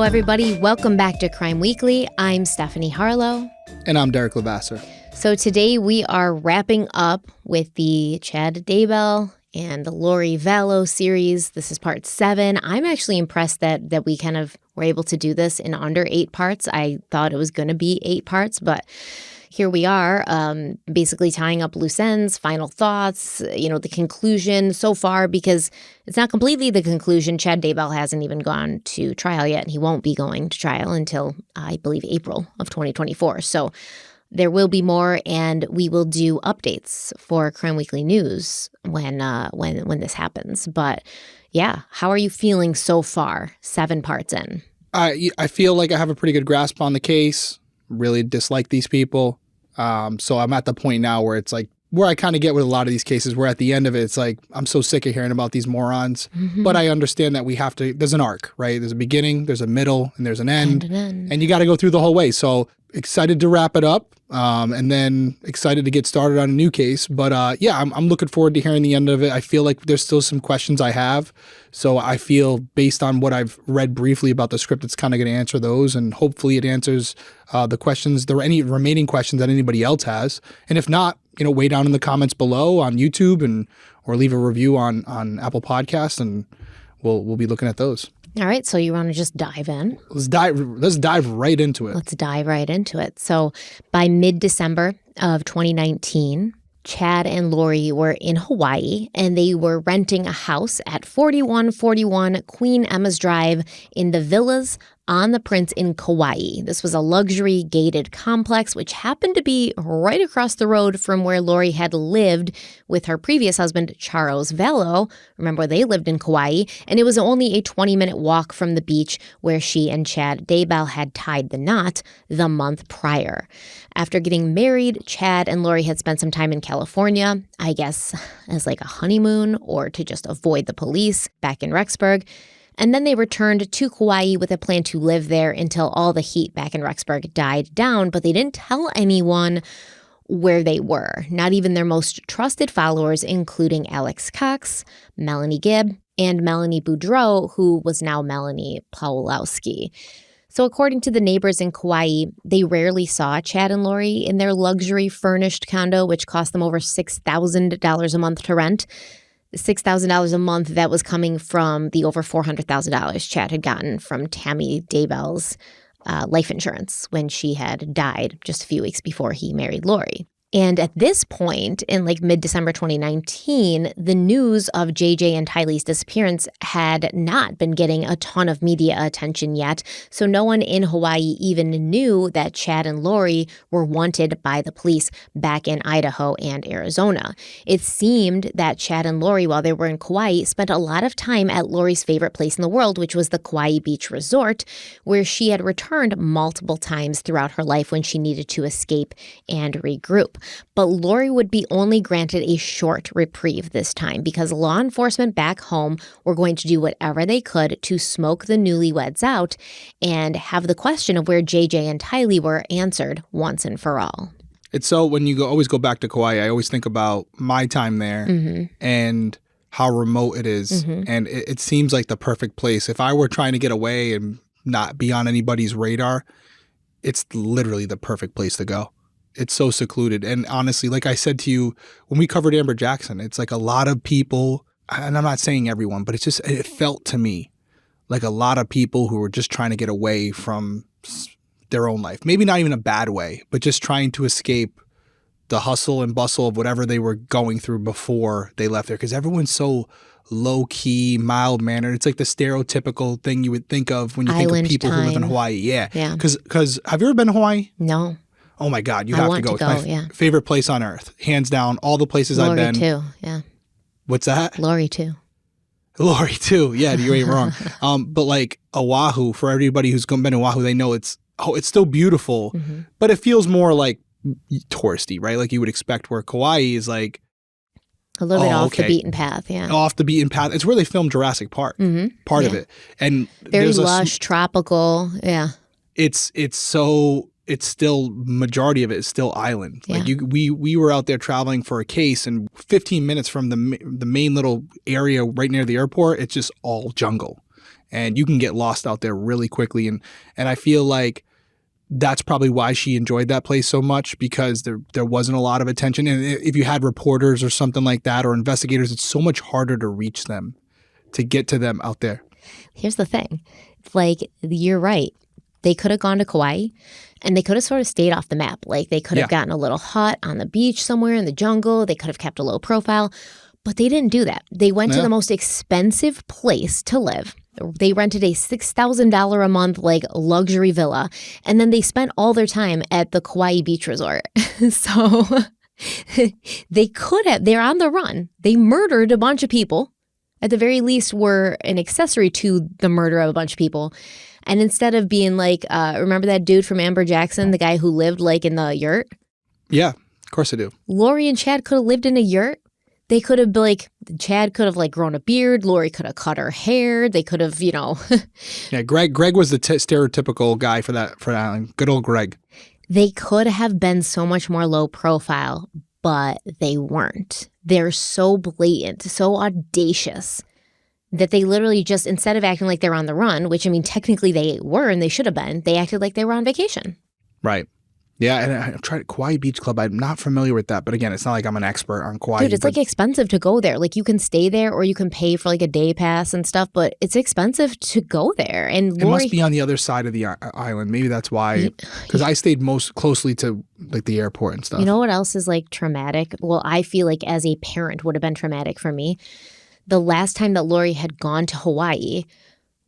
everybody. Welcome back to Crime Weekly. I'm Stephanie Harlow. And I'm Derek Lavasser. So today we are wrapping up with the Chad Daybell and Lori Vallow series. This is part 7. I'm actually impressed that we kind of were able to do this in under 8 parts. I thought it was going to be 8 parts, but here we are, basically tying up loose ends, final thoughts, the conclusion so far, because it's not completely the conclusion. Chad Daybell hasn't even gone to trial yet, and he won't be going to trial until, I believe, April of 2024. So there will be more, and we will do updates for Crime Weekly News when this happens. But yeah, how are you feeling so far, 7 parts in? I feel like I have a pretty good grasp on the case. Really dislike these people. So I'm at the point now where it's like, where I kind of get with a lot of these cases, where at the end of it, it's like, I'm so sick of hearing about these morons. Mm-hmm. But I understand that there's an arc, right? There's a beginning, there's a middle, and there's an end. And you got to go through the whole way. So excited to wrap it up, and then excited to get started on a new case. But I'm looking forward to hearing the end of it. I feel like there's still some questions I have. So I feel, based on what I've read briefly about the script, it's kind of going to answer those. And hopefully it answers the questions, any remaining questions that anybody else has. And if not, way down in the comments below on YouTube or leave a review on Apple Podcasts, and we'll be looking at those. All right, so you want to just dive in? Let's dive right into it. Let's dive right into it. So by mid-December of 2019, Chad and Lori were in Hawaii, and they were renting a house at 4141 Queen Emma's Drive in the Villas on the Prince in Kauai. This was a luxury gated complex, which happened to be right across the road from where Lori had lived with her previous husband, Charles Vallow. Remember, they lived in Kauai, and it was only a 20-minute walk from the beach where she and Chad Daybell had tied the knot the month prior. After getting married, Chad and Lori had spent some time in California, I guess as like a honeymoon or to just avoid the police back in Rexburg. And then they returned to Kauai with a plan to live there until all the heat back in Rexburg died down, but they didn't tell anyone where they were, not even their most trusted followers, including Alex Cox, Melanie Gibb, and Melanie Boudreau, who was now Melanie Pawlowski. So according to the neighbors in Kauai, they rarely saw Chad and Lori in their luxury furnished condo, which cost them over $6,000 a month to rent. $6,000 a month that was coming from the over $400,000 Chad had gotten from Tammy Daybell's life insurance when she had died just a few weeks before he married Lori. And at this point, in like mid-December 2019, the news of JJ and Tylee's disappearance had not been getting a ton of media attention yet, so no one in Hawaii even knew that Chad and Lori were wanted by the police back in Idaho and Arizona. It seemed that Chad and Lori, while they were in Kauai, spent a lot of time at Lori's favorite place in the world, which was the Kauai Beach Resort, where she had returned multiple times throughout her life when she needed to escape and regroup. But Lori would be only granted a short reprieve this time because law enforcement back home were going to do whatever they could to smoke the newlyweds out and have the question of where JJ and Tylee were answered once and for all. It's so, when you always go back to Kauai, I always think about my time there and how remote it is. And it seems like the perfect place. If I were trying to get away and not be on anybody's radar, it's literally the perfect place to go. It's so secluded. And honestly, like I said to you, when we covered Amber Jackson, it's like a lot of people, and I'm not saying everyone, but it felt to me like a lot of people who were just trying to get away from their own life. Maybe not even a bad way, but just trying to escape the hustle and bustle of whatever they were going through before they left there. Because everyone's so low-key, mild-mannered. It's like the stereotypical thing you would think of when you think of people who live in Hawaii. Yeah. Because have you ever been to Hawaii? No. Oh my God, you have to go. It's my favorite place on earth. Hands down, all the places I've been. Lori too, yeah. What's that? Lori too. Lori too, yeah, you ain't wrong. But like Oahu, for everybody who's been to Oahu, they know it's still beautiful, but it feels more like touristy, right? Like you would expect, where Kauai is like a little bit off the beaten path, yeah. Off the beaten path. It's where they filmed Jurassic Park, part of it. And very lush, tropical, yeah. It's still, majority of it is still island. Yeah. Like we were out there traveling for a case, and 15 minutes from the main little area right near the airport, it's just all jungle. and you can get lost out there really quickly. And I feel like that's probably why she enjoyed that place so much, because there wasn't a lot of attention. And if you had reporters or something like that, or investigators, it's so much harder to reach them, to get to them out there. Here's the thing. Like, you're right. They could have gone to Kauai, and they could have sort of stayed off the map. Like, they could have gotten a little hut on the beach somewhere in the jungle. They could have kept a low profile. But they didn't do that. They went to the most expensive place to live. They rented a $6,000 a month, like, luxury villa. And then they spent all their time at the Kauai beach resort. So they could have. They're on the run. They murdered a bunch of people. At the very least, were an accessory to the murder of a bunch of people. And instead of being like, remember that dude from Amber Jackson, the guy who lived like in the yurt? Yeah, of course I do. Lori and Chad could have lived in a yurt. They could have like, Chad could have like grown a beard. Lori could have cut her hair. They could have, Yeah, Greg was the stereotypical guy for that island. Good old Greg. They could have been so much more low profile, but they weren't. They're so blatant, so audacious that they literally just, instead of acting like they're on the run, which I mean, technically they were and they should have been, they acted like they were on vacation. Right. Yeah, and I've tried Kauai Beach Club. I'm not familiar with that. But again, it's not like I'm an expert on Kauai. Dude, it's like expensive to go there. Like you can stay there or you can pay for like a day pass and stuff, but it's expensive to go there. And it must be on the other side of the island. Maybe that's why, because I stayed most closely to like the airport and stuff. You know what else is like traumatic? Well, I feel like as a parent would have been traumatic for me. The last time that Lori had gone to Hawaii,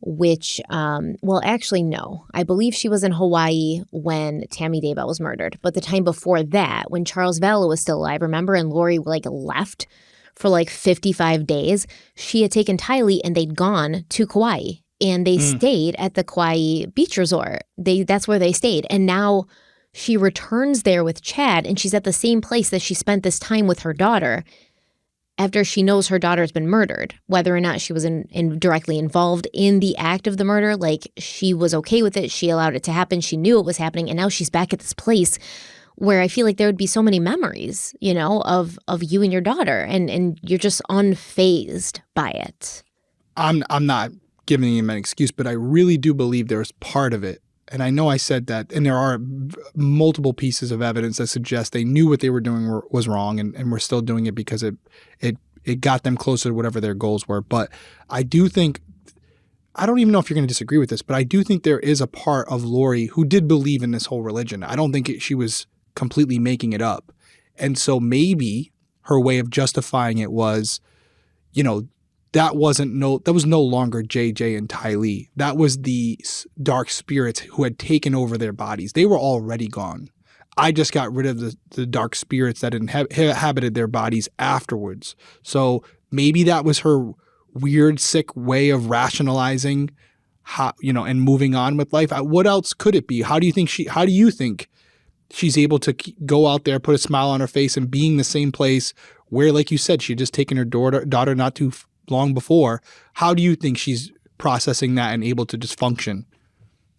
which, well, actually, no. I believe she was in Hawaii when Tammy Daybell was murdered. But the time before that, when Charles Vallow was still alive, remember, and Lori like left for like 55 days, she had taken Tylee and they'd gone to Kauai. And they stayed at the Kauai beach resort. That's where they stayed. And now she returns there with Chad, and she's at the same place that she spent this time with her daughter after she knows her daughter's been murdered. Whether or not she was directly involved in the act of the murder, like she was okay with it. She allowed it to happen. She knew it was happening. And now she's back at this place where I feel like there would be so many memories, of you and your daughter. And you're just unfazed by it. I'm not giving him an excuse, but I really do believe there's part of it. And I know I said that, and there are multiple pieces of evidence that suggest they knew what they were doing was wrong, and were still doing it because it got them closer to whatever their goals were. But I do think, I don't even know if you're going to disagree with this, but I do think there is a part of Lori who did believe in this whole religion. I don't think she was completely making it up. And so maybe her way of justifying it was, that was no longer JJ and Tylee. That was the dark spirits who had taken over their bodies. They were already gone. I just got rid of the dark spirits that inhabited their bodies afterwards. So maybe that was her weird, sick way of rationalizing how, and moving on with life. What else could it be? How do you think she's able to go out there, put a smile on her face, and being the same place where, like you said, she had just taken her daughter not too long before? How do you think she's processing that and able to just function?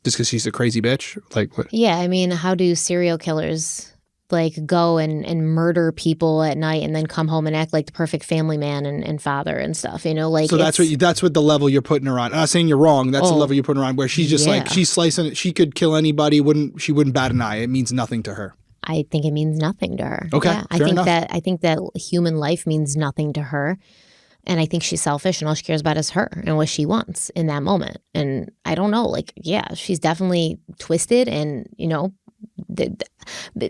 Just because she's a crazy bitch? Like what? Yeah, I mean, how do serial killers like go and murder people at night and then come home and act like the perfect family man and father and stuff? So that's what the level you're putting her on. I'm not saying you're wrong. That's the level you're putting her on, where she's just like, she's slicing it. She could kill anybody. She wouldn't bat an eye. It means nothing to her. I think it means nothing to her. Okay, yeah, I think that human life means nothing to her. And I think she's selfish, and all she cares about is her and what she wants in that moment. And I don't know, she's definitely twisted, and,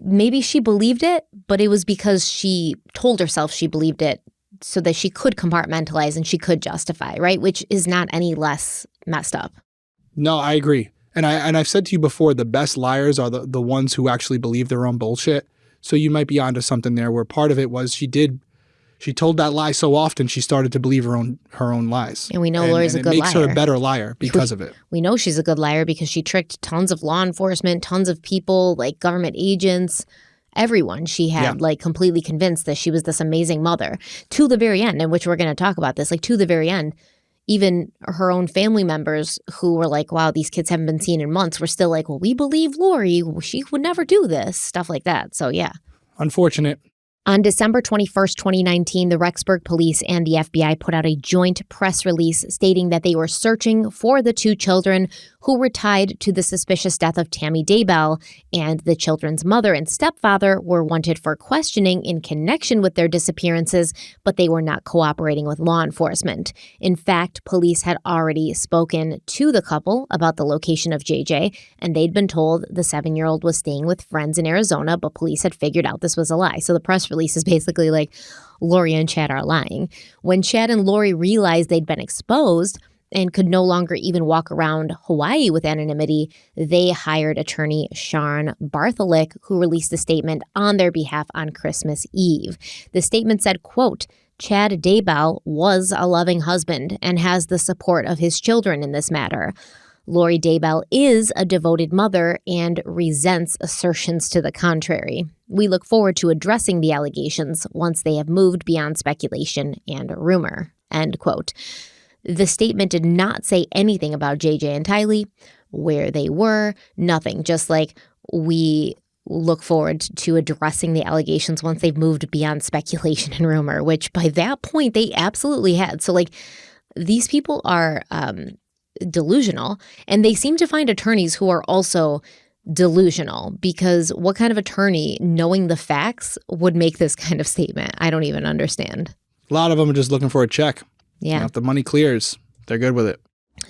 maybe she believed it, but it was because she told herself she believed it so that she could compartmentalize and she could justify, right? Which is not any less messed up. No, I agree. And I've said to you before, the best liars are the ones who actually believe their own bullshit. So you might be onto something there, where part of it was she told that lie so often she started to believe her own lies. And we know Lori's a good liar. It makes her a better liar because of it. We know she's a good liar because she tricked tons of law enforcement, tons of people, like government agents, everyone. She had completely convinced that she was this amazing mother to the very end, in which we're going to talk about this, to the very end. Even her own family members who were like, wow, these kids haven't been seen in months, were still like, well, we believe Lori. She would never do this, stuff like that. So, yeah. Unfortunate. On December 21st, 2019, the Rexburg police and the FBI put out a joint press release stating that they were searching for the two children who were tied to the suspicious death of Tammy Daybell, and the children's mother and stepfather were wanted for questioning in connection with their disappearances, but they were not cooperating with law enforcement. In fact, police had already spoken to the couple about the location of JJ, and they'd been told the 7-year-old was staying with friends in Arizona, but police had figured out this was a lie. So the press release is basically like, Lori and Chad are lying. When Chad and Lori realized they'd been exposed and could no longer even walk around Hawaii with anonymity, they hired attorney Sharon Bartholick, who released a statement on their behalf on Christmas Eve. The statement said, quote, Chad Daybell was a loving husband and has the support of his children in this matter. Lori Daybell is a devoted mother and resents assertions to the contrary. We look forward to addressing the allegations once they have moved beyond speculation and rumor. End quote. The statement did not say anything about JJ and Tylee, where they were, nothing. Just like, we look forward to addressing the allegations once they've moved beyond speculation and rumor, which by that point they absolutely had. So like, these people are delusional, and they seem to find attorneys who are also delusional, because what kind of attorney, knowing the facts, would make this kind of statement? I don't even understand. A lot of them are just looking for a check. Yeah. You know, if the money clears, they're good with it.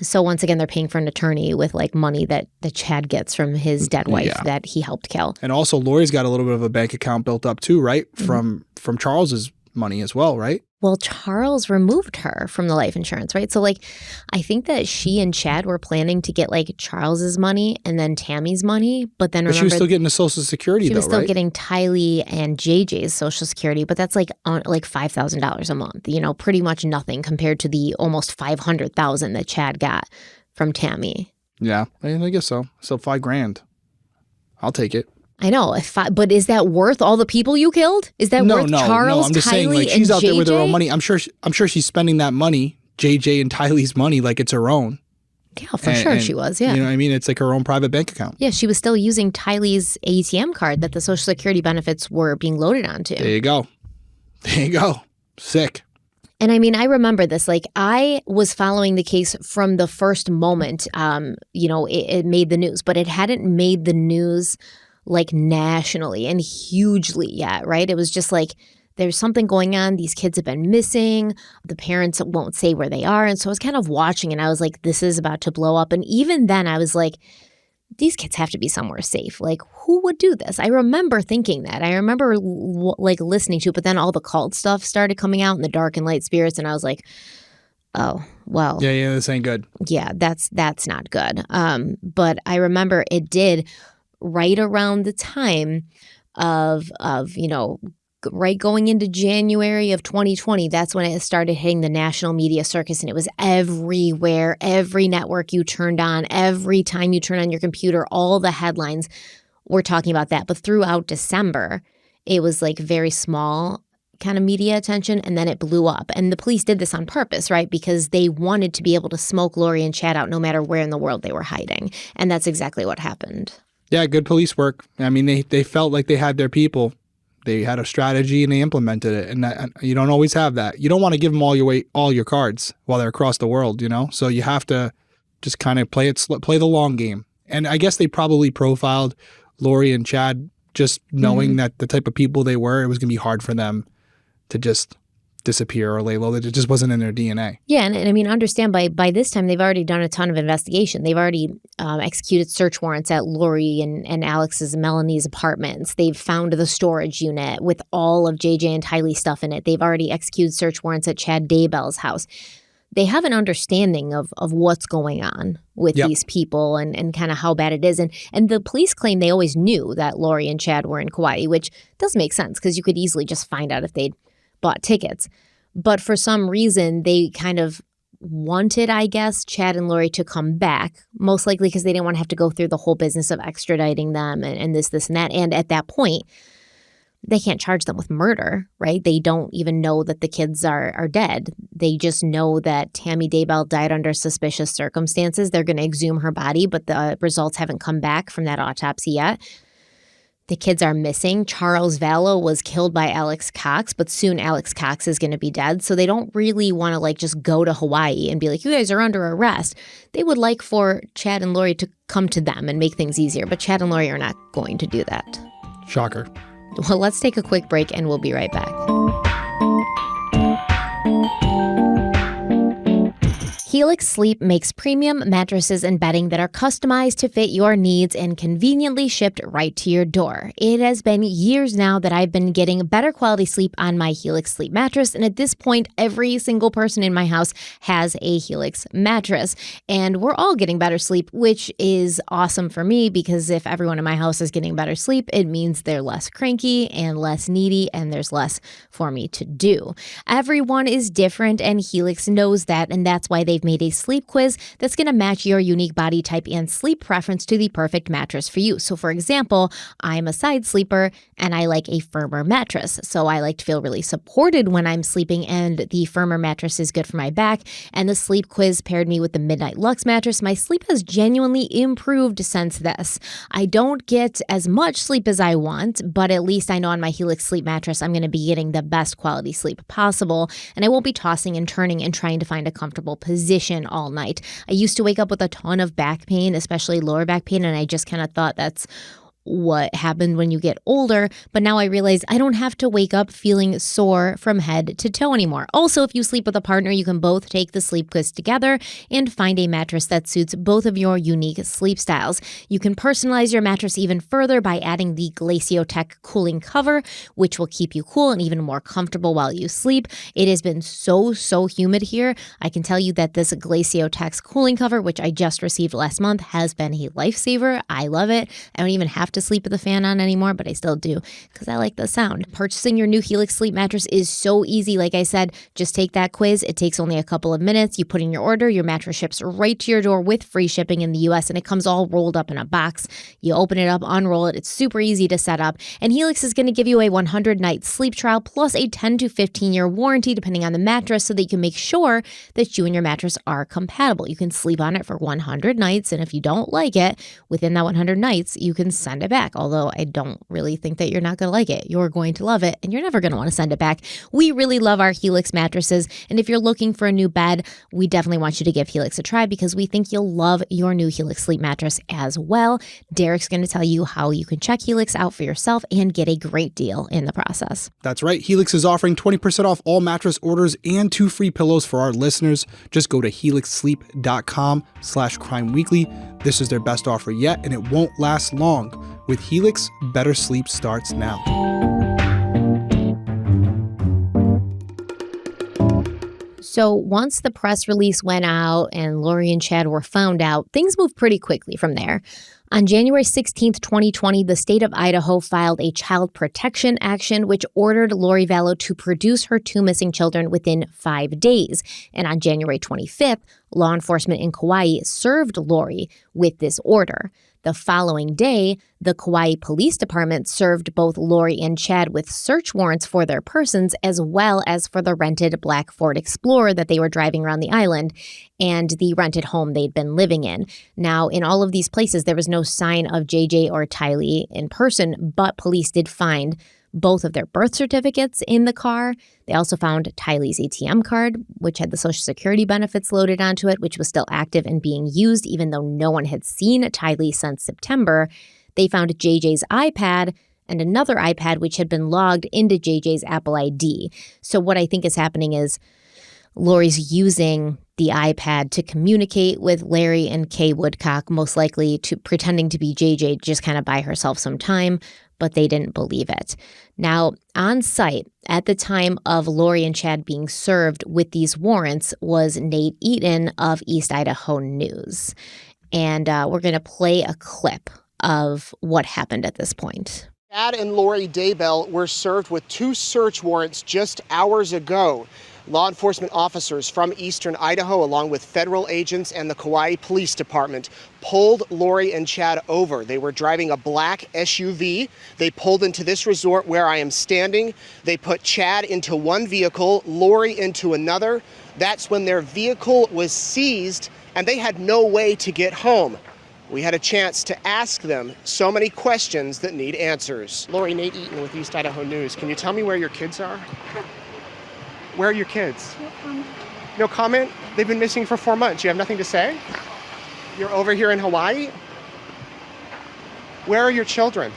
So once again, they're paying for an attorney with like money that Chad gets from his dead wife that he helped kill. And also Lori's got a little bit of a bank account built up too, right? From Charles's money as well, right? Well, Charles removed her from the life insurance, right? So like, I think that she and Chad were planning to get like Charles's money and then Tammy's money, but then remember, she was still getting the Social Security, she was still right? getting Tylee and JJ's Social Security, but that's like $5,000 a month. You know, pretty much nothing compared to the almost $500,000 that Chad got from Tammy. Yeah, I guess so. So $5,000, I'll take it. I know, but is that worth all the people you killed? Is that worth Charles, No, I'm just Tylee, saying, like, she's and out there with her own JJ? money. I'm sure she's spending that money, JJ and Tylee's money, like it's her own. Yeah, for sure she was, yeah. You know what I mean? It's like her own private bank account. Yeah, she was still using Tylee's ATM card that the Social Security benefits were being loaded onto. There you go. Sick. And I mean, I remember this. Like, I was following the case from the first moment, it made the news, but it hadn't made the news like nationally and hugely yet, right? It was just like, there's something going on. These kids have been missing. The parents won't say where they are. And so I was kind of watching and I was like, this is about to blow up. And even then I was like, these kids have to be somewhere safe. Like, who would do this? I remember thinking that. I remember like listening to it, but then all the cult stuff started coming out in the dark and light spirits. And I was like, oh, well. Yeah, this ain't good. Yeah, that's not good. But I remember it did right around the time of right going into January of 2020, that's when it started hitting the national media circus, and it was everywhere. Every network you turned on, every time you turn on your computer, all the headlines were talking about that. But throughout December, it was like very small kind of media attention, and then it blew up. And the police did this on purpose, right? Because they wanted to be able to smoke Lori and Chad out no matter where in the world they were hiding. And that's exactly what happened. Yeah, good police work. I mean, they felt like they had their people. They had a strategy and they implemented it. And that, you don't always have that. You don't want to give them all your cards while they're across the world, you know? So you have to just kind of play the long game. And I guess they probably profiled Lori and Chad just knowing that the type of people they were, it was going to be hard for them to just disappear or lay low. It just wasn't in their DNA. Yeah, and I mean, understand by this time they've already done a ton of investigation. They've already executed search warrants at Lori and Alex's and Melanie's apartments. They've found the storage unit with all of JJ and Tylee stuff in it. They've already executed search warrants at Chad Daybell's house. They have an understanding of what's going on with these people and kind of how bad it is. And the police claim they always knew that Lori and Chad were in Kauai, which does make sense because you could easily just find out if they'd bought tickets. But for some reason, they kind of wanted, I guess, Chad and Lori to come back, most likely because they didn't want to have to go through the whole business of extraditing them and this, and that. And at that point, they can't charge them with murder, right? They don't even know that the kids are dead. They just know that Tammy Daybell died under suspicious circumstances. They're going to exhume her body, but the results haven't come back from that autopsy yet. the kids are missing. Charles Vallow was killed by Alex Cox, but soon Alex Cox is going to be dead. So they don't really want to just go to Hawaii and be like, you guys are under arrest. They would like for Chad and Lori to come to them and make things easier. But Chad and Lori are not going to do that. Shocker. Well, let's take a quick break and we'll be right back. Helix Sleep makes premium mattresses and bedding that are customized to fit your needs and conveniently shipped right to your door. It has been years now that I've been getting better quality sleep on my Helix Sleep mattress, and at this point, every single person in my house has a Helix mattress, and we're all getting better sleep, which is awesome for me because if everyone in my house is getting better sleep, it means they're less cranky and less needy, and there's less for me to do. Everyone is different, and Helix knows that, and that's why they've made a sleep quiz that's going to match your unique body type and sleep preference to the perfect mattress for you. So for example, I'm a side sleeper and I like a firmer mattress. So I like to feel really supported when I'm sleeping, and the firmer mattress is good for my back. And the sleep quiz paired me with the Midnight Lux mattress. My sleep has genuinely improved since this. I don't get as much sleep as I want, but at least I know on my Helix Sleep mattress I'm going to be getting the best quality sleep possible, and I won't be tossing and turning and trying to find a comfortable position all night. I used to wake up with a ton of back pain, especially lower back pain, and I just kind of thought that's what happened when you get older, but now I realize I don't have to wake up feeling sore from head to toe anymore. Also, if you sleep with a partner, you can both take the sleep quiz together and find a mattress that suits both of your unique sleep styles. You can personalize your mattress even further by adding the Glaciotech cooling cover, which will keep you cool and even more comfortable while you sleep. It has been so humid here. I can tell you that this Glaciotech's cooling cover, which I just received last month, has been a lifesaver. I love it. I don't even have to sleep with the fan on anymore, but I still do because I like the sound. Purchasing your new Helix Sleep mattress is so easy. Like I said, just take that quiz. It takes only a couple of minutes. You put in your order, your mattress ships right to your door with free shipping in the US, and it comes all rolled up in a box. You open it up, unroll it. It's super easy to set up. And Helix is going to give you a 100-night sleep trial plus a 10 to 15-year warranty depending on the mattress, so that you can make sure that you and your mattress are compatible. You can sleep on it for 100 nights, and if you don't like it within that 100 nights, you can send it back. Although I don't really think that you're not going to like it. You're going to love it, and you're never going to want to send it back. We really love our Helix mattresses, and if you're looking for a new bed, we definitely want you to give Helix a try because we think you'll love your new Helix Sleep mattress as well. Derek's going to tell you how you can check Helix out for yourself and get a great deal in the process. That's right. Helix is offering 20% off all mattress orders and 2 free pillows for our listeners. Just go to helixsleep.com/crimeweekly. This is their best offer yet, and it won't last long. With Helix, better sleep starts now. So once the press release went out and Lori and Chad were found out, things moved pretty quickly from there. On January 16th, 2020, the state of Idaho filed a child protection action which ordered Lori Vallow to produce her 2 missing children within 5 days. And on January 25th, law enforcement in Kauai served Lori with this order. The following day, the Kauai Police Department served both Lori and Chad with search warrants for their persons, as well as for the rented black Ford Explorer that they were driving around the island and the rented home they'd been living in. Now, in all of these places, there was no sign of JJ or Tylee in person, but police did find both of their birth certificates in the car. They also found Tylee's ATM card, which had the Social Security benefits loaded onto it, which was still active and being used, even though no one had seen Tylee since September. They found JJ's iPad and another iPad, which had been logged into JJ's Apple ID. So what I think is happening is Lori's using the iPad to communicate with Larry and Kay Woodcock, most likely to pretending to be JJ, just kind of buy herself some time, but they didn't believe it. Now, on site at the time of Lori and Chad being served with these warrants was Nate Eaton of East Idaho News. And we're going to play a clip of what happened at this point. Chad and Lori Daybell were served with 2 search warrants just hours ago. Law enforcement officers from eastern Idaho, along with federal agents and the Kauai Police Department, pulled Lori and Chad over. They were driving a black SUV. They pulled into this resort where I am standing. They put Chad into one vehicle, Lori into another. That's when their vehicle was seized and they had no way to get home. We had a chance to ask them so many questions that need answers. Lori, Nate Eaton with East Idaho News. Can you tell me where your kids are? Where are your kids? No comment. No comment? They've been missing for 4 months. You have nothing to say? You're over here in Hawaii? Where are your children?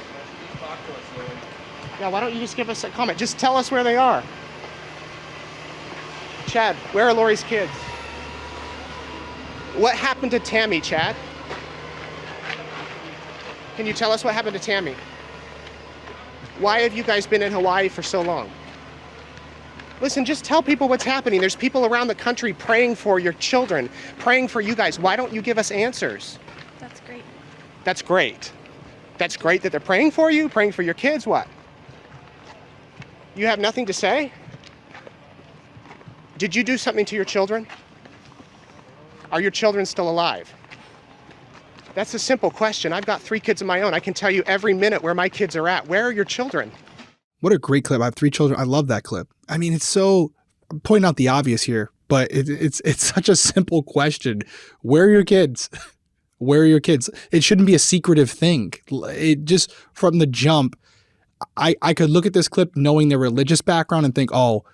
Yeah, why don't you just give us a comment? Just tell us where they are. Chad, where are Lori's kids? What happened to Tammy, Chad? Can you tell us what happened to Tammy? Why have you guys been in Hawaii for so long? Listen, just tell people what's happening. There's people around the country praying for your children, praying for you guys. Why don't you give us answers? That's great. That's great. That's great that they're praying for you, praying for your kids. What? You have nothing to say? Did you do something to your children? Are your children still alive? That's a simple question. I've got 3 kids of my own. I can tell you every minute where my kids are at. Where are your children? What a great clip. I have 3 children. I love that clip. I mean, it's so, I'm pointing out the obvious here, but it's such a simple question. Where are your kids? Where are your kids? It shouldn't be a secretive thing. It just, from the jump, I could look at this clip knowing their religious background and think, oh,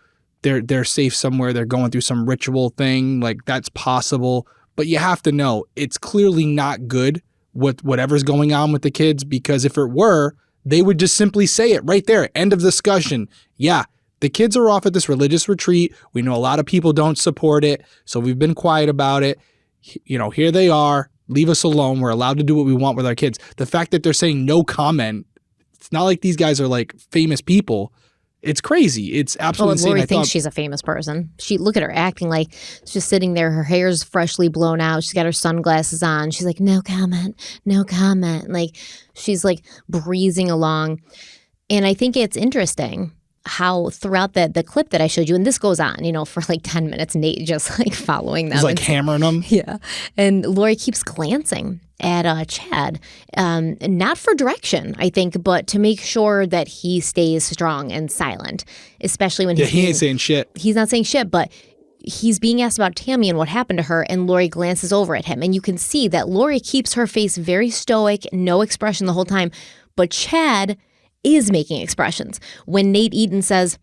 they're safe somewhere. They're going through some ritual thing. Like, that's possible. But you have to know it's clearly not good with whatever's going on with the kids, because if it were, they would just simply say it right there. End of discussion. Yeah, the kids are off at this religious retreat. We know a lot of people don't support it, so we've been quiet about it. You know, here they are. Leave us alone. We're allowed to do what we want with our kids. The fact that they're saying no comment, it's not like these guys are like famous people. It's crazy. It's absolutely insane. Lori thinks she's a famous person. Look at her acting like she's just sitting there. Her hair's freshly blown out. She's got her sunglasses on. She's like, no comment, no comment. Like, she's like breezing along. And I think it's interesting how throughout the clip that I showed you, and this goes on, for like 10 minutes, Nate just like following them. He's like hammering them. Yeah. And Lori keeps glancing at Chad, not for direction, I think, but to make sure that he stays strong and silent, especially when he ain't saying shit. He's not saying shit, but he's being asked about Tammy and what happened to her, and Lori glances over at him. And you can see that Lori keeps her face very stoic, no expression the whole time, but Chad is making expressions. When Nate Eaton says,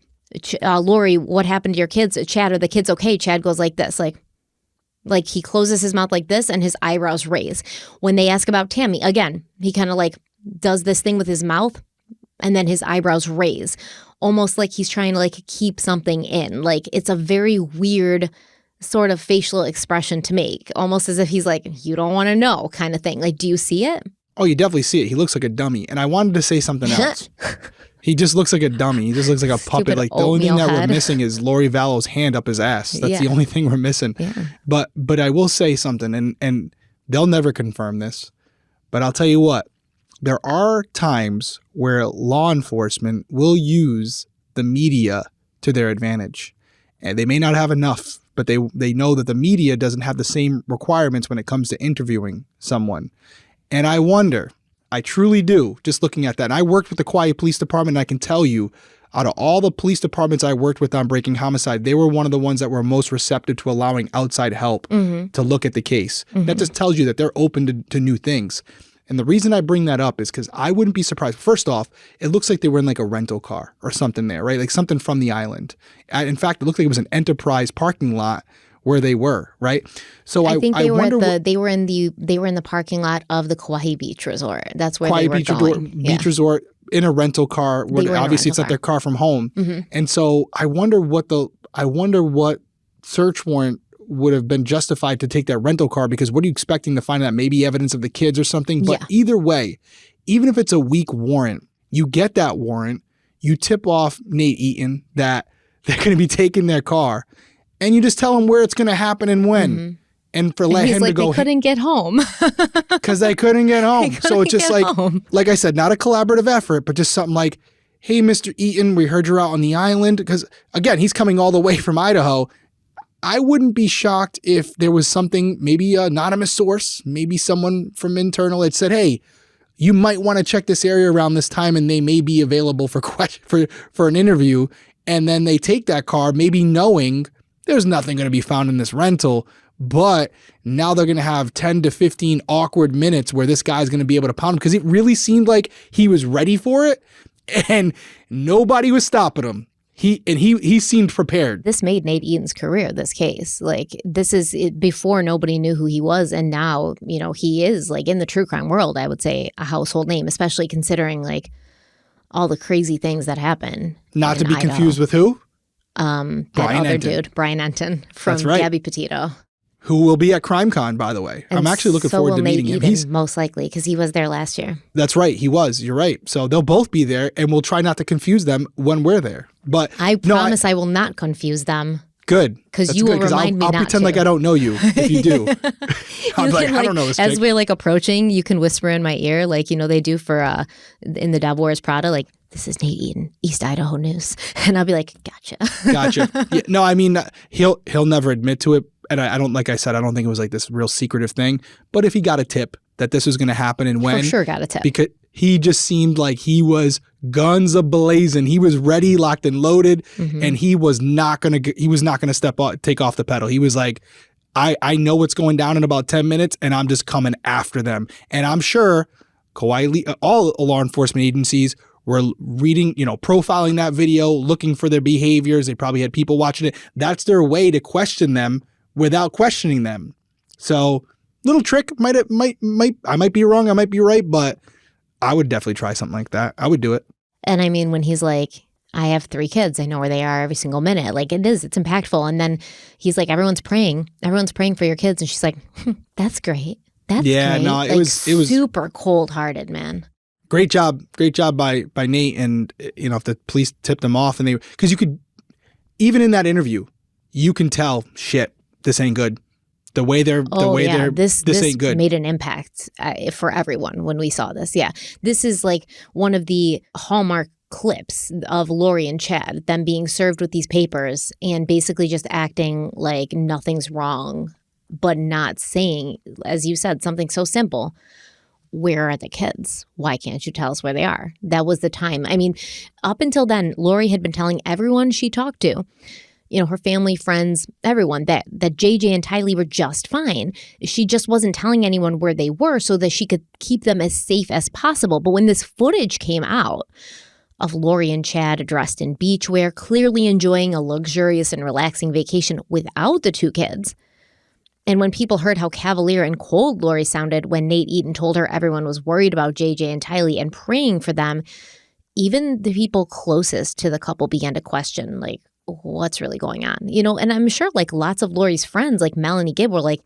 Lori, what happened to your kids? Chad, are the kids okay? Chad goes like this, like he closes his mouth like this and his eyebrows raise. When they ask about Tammy, again, he kind of like does this thing with his mouth and then his eyebrows raise, almost like he's trying to like keep something in. Like, it's a very weird sort of facial expression to make, almost as if he's like, you don't want to know kind of thing. Like, do you see it? Oh, you definitely see it. He looks like a dummy. And I wanted to say something else. He just looks like a dummy. He just looks like a puppet. Like, the only thing that we're missing is Lori Vallow's hand up his ass. That's the only thing we're missing. Yeah. But I will say something, and they'll never confirm this, but I'll tell you what. There are times where law enforcement will use the media to their advantage. And they may not have enough, but they know that the media doesn't have the same requirements when it comes to interviewing someone. And I wonder, I truly do, just looking at that. And I worked with the Kauai Police Department, and I can tell you, out of all the police departments I worked with on breaking homicide, they were one of the ones that were most receptive to allowing outside help to look at the case. That just tells you that they're open to new things. And the reason I bring that up is because I wouldn't be surprised. First off, it looks like they were in like a rental car or something there, right? Like something from the island. In fact, it looked like it was an Enterprise parking lot where they were, right? So I think they were in the parking lot of the Kauai Beach Resort. That's where Kauai they were Beach Resort in a rental car. Where obviously it's not their car from home. And so I wonder what search warrant would have been justified to take that rental car, because what are you expecting to find out? Maybe evidence of the kids or something. But either way, even if it's a weak warrant, you get that warrant, you tip off Nate Eaton that they're going to be taking their car, and you just tell him where it's going to happen and when. And let him to go. They couldn't get home. Because they couldn't get home. So it's just like I said, not a collaborative effort, but just something like, hey, Mr. Eaton, we heard you're out on the island. Because again, he's coming all the way from Idaho. I wouldn't be shocked if there was something, maybe an anonymous source, maybe someone from internal had said, hey, you might want to check this area around this time, and they may be available for an interview. And then they take that car, maybe knowing there's nothing going to be found in this rental, But now they're going to have 10 to 15 awkward minutes where this guy's going to be able to pound him, because it really seemed like he was ready for it and nobody was stopping him. He seemed prepared. This made Nate Eaton's career, this case. Like, this is before nobody knew who he was. And now, he is, like, in the true crime world, I would say, a household name, especially considering, like, all the crazy things that happen. Not to be confused with who? That other dude, Brian Enton from Gabby Petito. Who will be at CrimeCon, by the way. I'm actually looking forward to meeting him. He's most likely, because he was there last year. That's right. He was. You're right. So they'll both be there, and we'll try not to confuse them when we're there. But I promise I will not confuse them. Good. Because you will remind me not to. I'll pretend like I don't know you if you do. I'm like, I don't know this chick. As we're like approaching, you can whisper in my ear, like, they do for in the Deb Wears Prada, like, this is Nate Eaton, East Idaho News. And I'll be like, gotcha. Yeah, no, I mean, he'll never admit to it. And I don't, like I said, I don't think it was like this real secretive thing. But if he got a tip that this was going to happen and when. For sure got a tip. Because he just seemed like he was guns a-blazing. He was ready, locked and loaded. Mm-hmm. And he was not going to take off the pedal. He was like, I know what's going down in about 10 minutes and I'm just coming after them. And I'm sure Kauai, all law enforcement agencies were reading, profiling that video, looking for their behaviors. They probably had people watching it. That's their way to question them without questioning them. So, little trick. I might be wrong. I might be right, but I would definitely try something like that. I would do it. And I mean, when he's like, I have 3 kids. I know where they are every single minute. Like, it's impactful. And then he's like, everyone's praying for your kids. And she's like, that's great. That's great. No, it was super cold-hearted, man. Great job by Nate. And if the police tipped them off, and because you could, even in that interview, you can tell, shit, this ain't good. The way they're this ain't good. Made an impact for everyone when we saw this. Yeah, this is like one of the hallmark clips of Lori and Chad, them being served with these papers and basically just acting like nothing's wrong, but not saying, as you said, something so simple. Where are the kids? Why can't you tell us where they are? That was the time. I mean, up until then, Lori had been telling everyone she talked to, her family, friends, everyone, that JJ and Tylee were just fine. She just wasn't telling anyone where they were so that she could keep them as safe as possible. But when this footage came out of Lori and Chad dressed in beachwear, clearly enjoying a luxurious and relaxing vacation without the 2 kids, and when people heard how cavalier and cold Lori sounded when Nate Eaton told her everyone was worried about JJ and Tylee and praying for them, even the people closest to the couple began to question, like, what's really going on? And I'm sure like lots of Lori's friends, like Melanie Gibb, were like,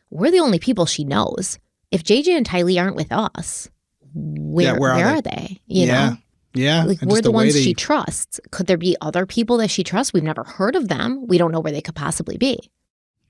we're the only people she knows. If JJ and Tylee aren't with us, where are they? You know? Yeah. Like, we're the ones she trusts. Could there be other people that she trusts? We've never heard of them. We don't know where they could possibly be.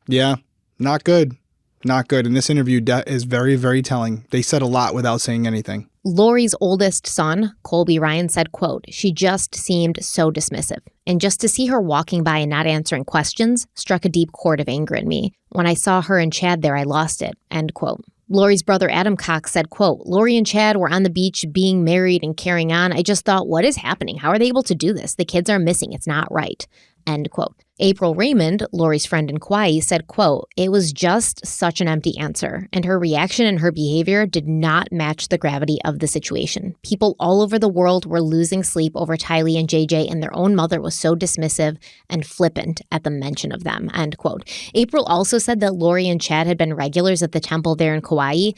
Yeah. Not good. Not good. And this interview is very, very telling. They said a lot without saying anything. Lori's oldest son, Colby Ryan, said, quote, she just seemed so dismissive. And just to see her walking by and not answering questions struck a deep chord of anger in me. When I saw her and Chad there, I lost it, end quote. Lori's brother, Adam Cox, said, quote, Lori and Chad were on the beach being married and carrying on. I just thought, what is happening? How are they able to do this? The kids are missing. It's not right, end quote. April Raymond, Lori's friend in Kauai, said, quote, it was just such an empty answer, and her reaction and her behavior did not match the gravity of the situation. People all over the world were losing sleep over Tylee and JJ, and their own mother was so dismissive and flippant at the mention of them, end quote. April also said that Lori and Chad had been regulars at the temple there in Kauai,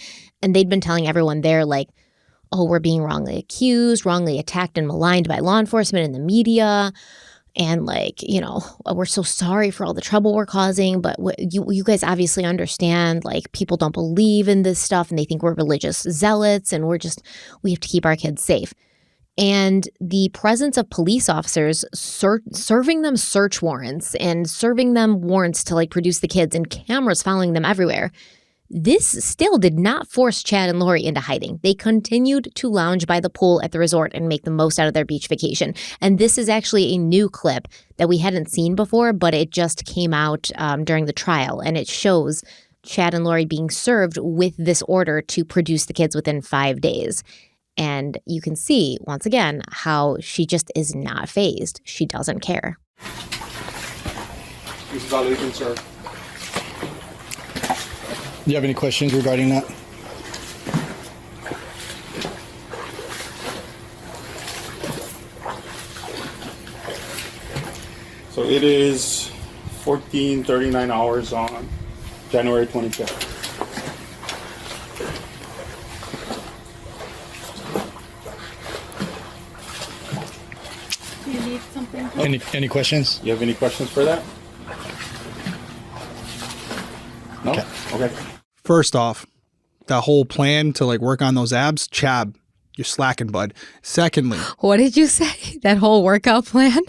and they'd been telling everyone there, like, oh, we're being wrongly accused, wrongly attacked and maligned by law enforcement and the media. And like, we're so sorry for all the trouble we're causing, but you guys obviously understand, like, people don't believe in this stuff and they think we're religious zealots and we have to keep our kids safe. And the presence of police officers serving them search warrants and serving them warrants to like produce the kids and cameras following them everywhere. This still did not force Chad and Lori into hiding. They continued to lounge by the pool at the resort and make the most out of their beach vacation. And this is actually a new clip that we hadn't seen before, but it just came out during the trial. And it shows Chad and Lori being served with this order to produce the kids within 5 days. And you can see, once again, how she just is not fazed. She doesn't care. Mrs. Vallow, you can serve. you have any questions regarding that? So it is 14:39 hours on January 25th. Do you need something? Any questions? You have any questions for that? No? Okay. First off, that whole plan to like work on those abs, Chab, you're slacking, bud. Secondly, What did you say? That whole workout plan?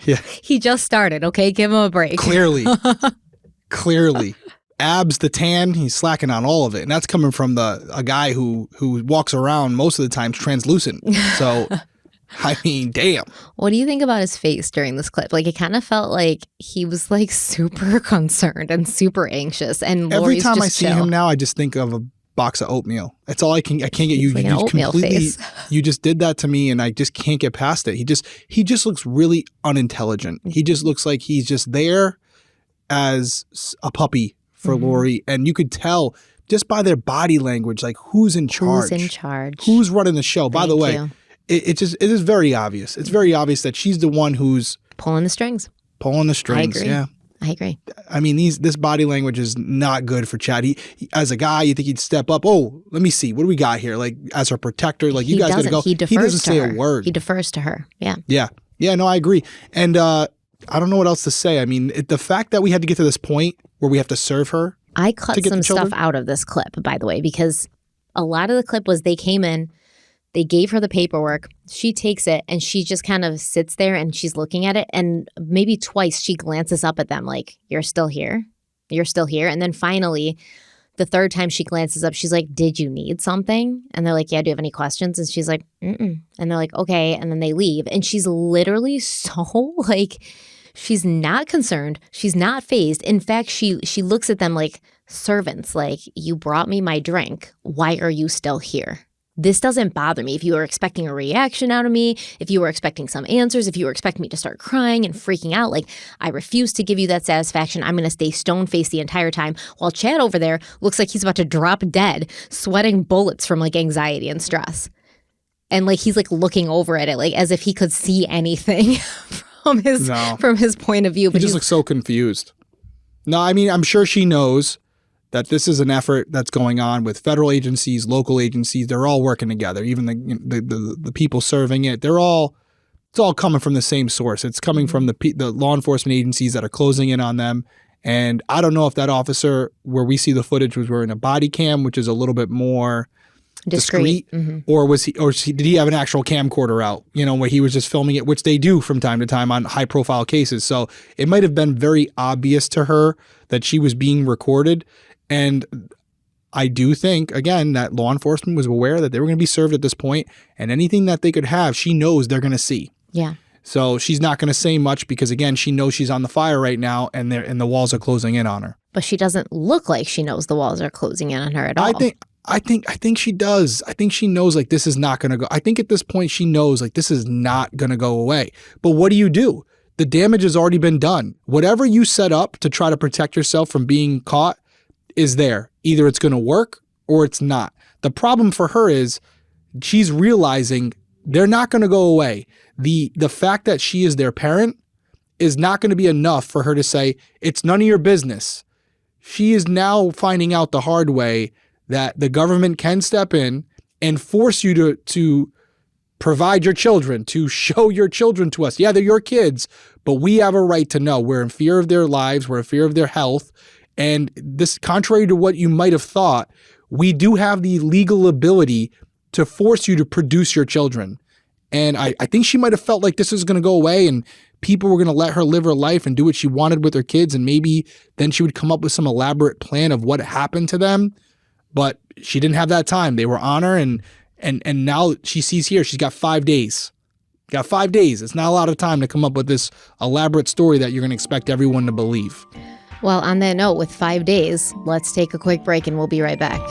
yeah, He just started, okay? Give him a break. clearly, abs, the tan, he's slacking on all of it, and that's coming from a guy who walks around most of the time translucent. So, I mean, damn. What do you think about his face during this clip? Like, it kind of felt like he was like super concerned and super anxious. And Every Lori's time just I see chill. him now, I just think of a box of oatmeal. That's all I can't get you. like You an oatmeal completely, face. you just did that to me, and I just can't get past it. He just looks really unintelligent. He just looks like he's just there as a puppy for Lori, and you could tell just by their body language, like who's in charge, Who's in charge? who's running the show. By the Thank way, you. it is very obvious. It's very obvious that she's the one who's Pulling the strings. pulling the strings. agree. Yeah. I agree. I mean, this body language is not good for Chad. He, as a guy, you think he'd step up. Oh, let me see. What do we got here? Like, as her protector, like, you He guys got to doesn't. go. He defers doesn't to say her. a word. He defers to her. Yeah. Yeah. Yeah, no, I agree. And I don't know what else to say. I mean, the fact that we had to get to this point where we have to serve her. I cut To get some the stuff children? out of this clip, by the way, because a lot of the clip was they came in, they gave her the paperwork, she takes it, and she just kind of sits there and she's looking at it. And maybe twice she glances up at them like, you're still here? You're still here? And then finally, the third time she glances up, she's like, did you need something? And they're like, yeah, do you have any questions? And she's like, mm-mm. And they're like, okay. And then they leave. And she's literally so like, she's not concerned. She's not fazed. In fact, she looks at them like servants, like, you brought me my drink. Why are you still here? This doesn't bother me. If you were expecting a reaction out of me, if you were expecting some answers, if you were expecting me to start crying and freaking out, like, I refuse to give you that satisfaction. I'm going to stay stone-faced the entire time while Chad over there looks like he's about to drop dead, sweating bullets from like anxiety and stress. And like he's like looking over at it like as if he could see anything from his point of view. He But just looks so confused. No, I mean, I'm sure she knows that this is an effort that's going on with federal agencies, local agencies. They're all working together. Even the people serving it, it's all coming from the same source. It's coming from the law enforcement agencies that are closing in on them. And I don't know if that officer, where we see the footage, was wearing a body cam, which is a little bit more discreet, or did he have an actual camcorder out, where he was just filming it, which they do from time to time on high profile cases. So it might have been very obvious to her that she was being recorded. And I do think, again, that law enforcement was aware that they were going to be served at this point, and anything that they could have, she knows they're going to see. yeah. So she's not going to say much because, again, she knows she's on the fire right now, and the walls are closing in on her. But she doesn't look like she knows the walls are closing in on her at all. I think she does. I think she knows like this is not going to go. I think at this point she knows like this is not going to go away. But what do? The damage has already been done. Whatever you set up to try to protect yourself from being caught is there. Either it's going to work or it's not. The problem for her is she's realizing they're not going to go away. The fact that she is their parent is not going to be enough for her to say, it's none of your business. She is now finding out the hard way that the government can step in and force you to provide your children, to show your children to us. Yeah, they're your kids, but we have a right to know. We're in fear of their lives. We're in fear of their health. And this, contrary to what you might have thought, we do have the legal ability to force you to produce your children. And I think she might have felt like this is going to go away and people were going to let her live her life and do what she wanted with her kids. And maybe then she would come up with some elaborate plan of what happened to them. But she didn't have that time. They were on her. And now she sees here, she's got 5 days. Got 5 days. It's not a lot of time to come up with this elaborate story that you're going to expect everyone to believe. Well, on that note, with 5 days, let's take a quick break and we'll be right back.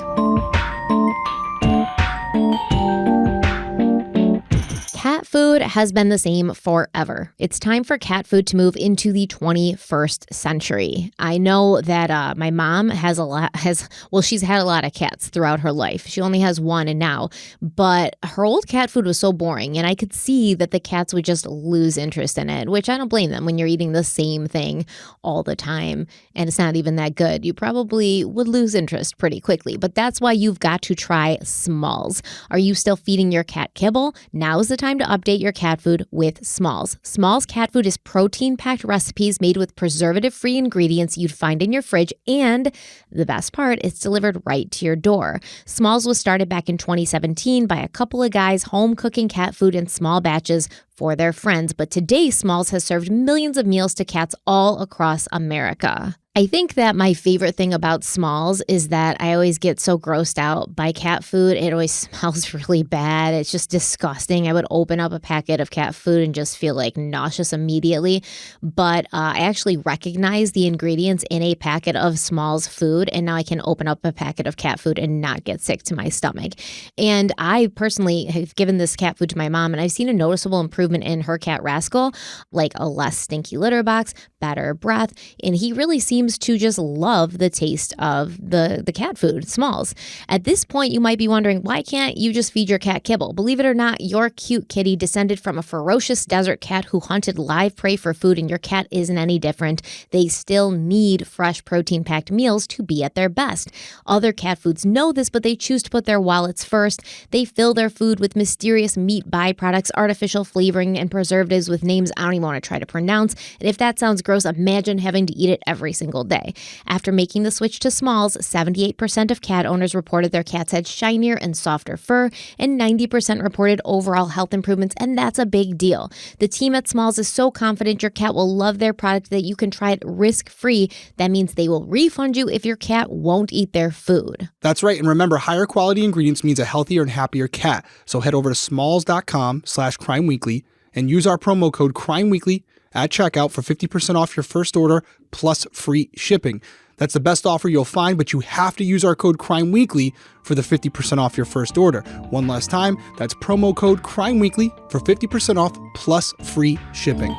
Cat food has been the same forever. It's time for cat food to move into the 21st century. I know that my mom she's had a lot of cats throughout her life. She only has one and now, but her old cat food was so boring, and I could see that the cats would just lose interest in it, which I don't blame them. When you're eating the same thing all the time and it's not even that good, you probably would lose interest pretty quickly. But that's why you've got to try Smalls. Are you still feeding your cat kibble? Now's the time to update your cat food with Smalls. Smalls cat food is protein-packed recipes made with preservative-free ingredients you'd find in your fridge, and the best part, it's delivered right to your door. Smalls was started back in 2017 by a couple of guys home cooking cat food in small batches for their friends, but today Smalls has served millions of meals to cats all across America. I think that my favorite thing about Smalls is that I always get so grossed out by cat food. It always smells really bad. It's just disgusting. I would open up a packet of cat food and just feel like nauseous immediately. But I actually recognize the ingredients in a packet of Smalls food, and now I can open up a packet of cat food and not get sick to my stomach. And I personally have given this cat food to my mom, and I've seen a noticeable improvement in her cat Rascal, like a less stinky litter box, better breath, and he really seems to just love the taste of the cat food, Smalls. At this point, you might be wondering, why can't you just feed your cat kibble? Believe it or not, your cute kitty descended from a ferocious desert cat who hunted live prey for food, and your cat isn't any different. They still need fresh protein-packed meals to be at their best. Other cat foods know this, but they choose to put their wallets first. They fill their food with mysterious meat byproducts, artificial flavoring, and preservatives with names I don't even want to try to pronounce. And if that sounds gross, imagine having to eat it every single day. After making the switch to Smalls, 78% of cat owners reported their cats had shinier and softer fur, and 90% reported overall health improvements, and that's a big deal. The team at Smalls is so confident your cat will love their product that you can try it risk-free. That means they will refund you if your cat won't eat their food. That's right. And remember, higher quality ingredients means a healthier and happier cat. So head over to smalls.com/crimeweekly and use our promo code crimeweekly at checkout for 50% off your first order plus free shipping. That's the best offer you'll find, but you have to use our code crimeweekly for the 50% off your first order. One last time, that's promo code crimeweekly for 50% off plus free shipping.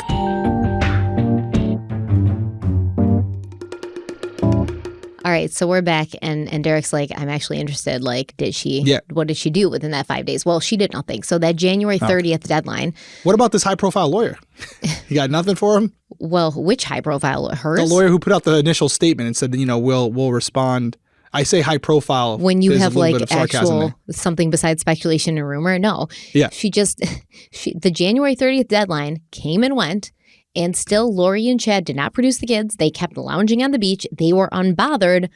All right, so we're back, and Derek's like, I'm actually interested. Like, what did she do within that 5 days? Well, she did nothing. So that January 30th deadline. What about this high-profile lawyer? You got nothing for him? Well, which high-profile? Hers? The lawyer who put out the initial statement and said, we'll respond. I say high-profile. When you have like actual something besides speculation and rumor. No. Yeah. The January 30th deadline came and went. And still, Lori and Chad did not produce the kids. They kept lounging on the beach. They were unbothered,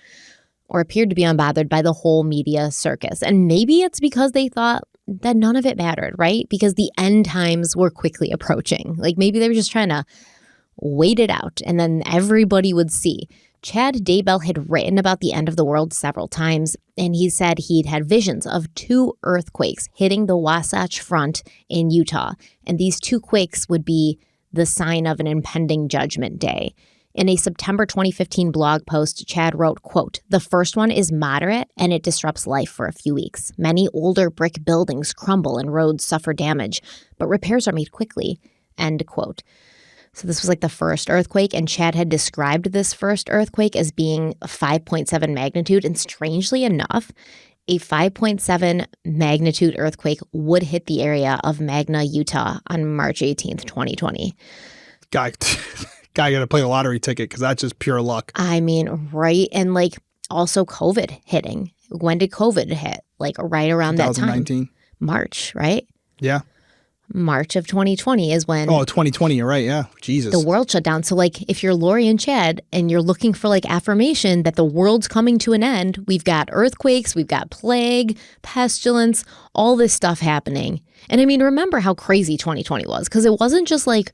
or appeared to be unbothered, by the whole media circus. And maybe it's because they thought that none of it mattered, right? Because the end times were quickly approaching. Like maybe they were just trying to wait it out, and then everybody would see. Chad Daybell had written about the end of the world several times, and he said he'd had visions of 2 earthquakes hitting the Wasatch Front in Utah. And these 2 quakes would be the sign of an impending judgment day. In a September 2015 blog post, Chad wrote, quote, "The first one is moderate and it disrupts life for a few weeks. Many older brick buildings crumble and roads suffer damage, but repairs are made quickly," end quote. So this was like the first earthquake, and Chad had described this first earthquake as being a 5.7 magnitude, and strangely enough, a 5.7 magnitude earthquake would hit the area of Magna, Utah on March 18th, 2020. Guy got to play a lottery ticket because that's just pure luck. I mean, right? And like also COVID hitting. When did COVID hit? Like right around that time. 2019. March, right? Yeah. March of 2020 is when... Oh, 2020, you're right, yeah. Jesus. The world shut down. So, like, if you're Lori and Chad and you're looking for, like, affirmation that the world's coming to an end, we've got earthquakes, we've got plague, pestilence, all this stuff happening. And, I mean, remember how crazy 2020 was, because it wasn't just, like...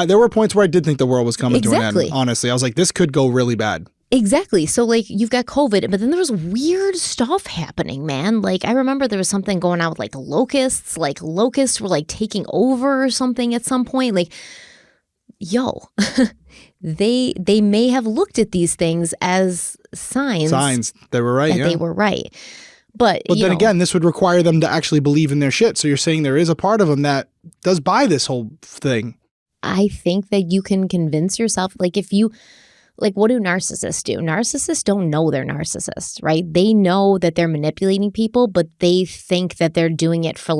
there were points where I did think the world was coming to an end, Exactly. honestly. I was like, this could go really bad. Exactly. So, like, you've got COVID, but then there was weird stuff happening, man. Like, I remember there was something going on with, like, locusts. Like, locusts were, like, taking over or something at some point. Like, they may have looked at these things as signs. They were right, that yeah. they were right. But then again, this would require them to actually believe in their shit. So you're saying there is a part of them that does buy this whole thing. I think that you can convince yourself, what do narcissists do? Narcissists don't know they're narcissists, right? They know that they're manipulating people, but they think that they're doing it for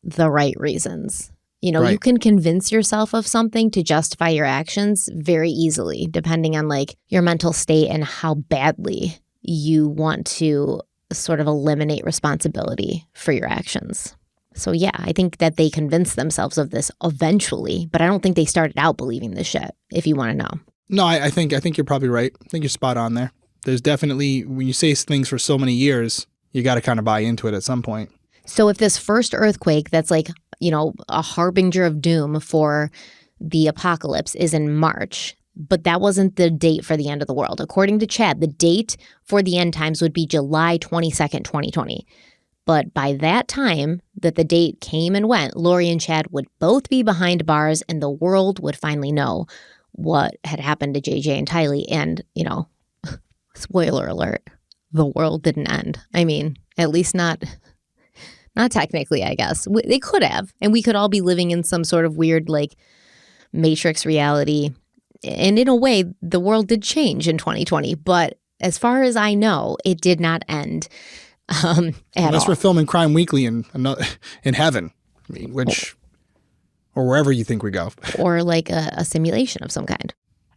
the right reasons. Right. You can convince yourself of something to justify your actions very easily, depending on your mental state and how badly you want to sort of eliminate responsibility for your actions. So yeah, I think that they convinced themselves of this eventually, but I don't think they started out believing this shit, if you want to know. No, I think you're probably right. I think you're spot on there. There's definitely, when you say things for so many years, you got to kind of buy into it at some point. So if this first earthquake that's a harbinger of doom for the apocalypse is in March, but that wasn't the date for the end of the world. According to Chad, the date for the end times would be July 22nd, 2020. But by that time that the date came and went, Lori and Chad would both be behind bars and the world would finally know what had happened to JJ and Tylee. And, spoiler alert, the world didn't end. I mean, at least not technically, I guess. They could have. And we could all be living in some sort of weird, Matrix reality. And in a way, the world did change in 2020. But as far as I know, it did not end Unless we're filming Crime Weekly in heaven, or wherever you think we go. Or a simulation of some kind.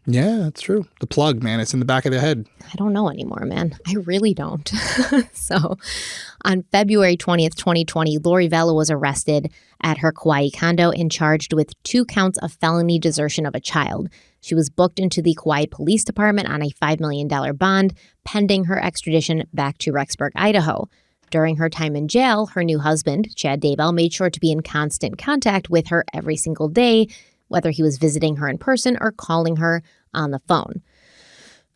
Yeah, that's true. The plug, man, it's in the back of the head. I don't know anymore, man. I really don't. So on February 20th, 2020, Lori Vallow was arrested at her Kauai condo and charged with 2 counts of felony desertion of a child. She was booked into the Kauai Police Department on a $5 million bond, pending her extradition back to Rexburg, Idaho. During her time in jail, her new husband, Chad Daybell, made sure to be in constant contact with her every single day, whether he was visiting her in person or calling her on the phone.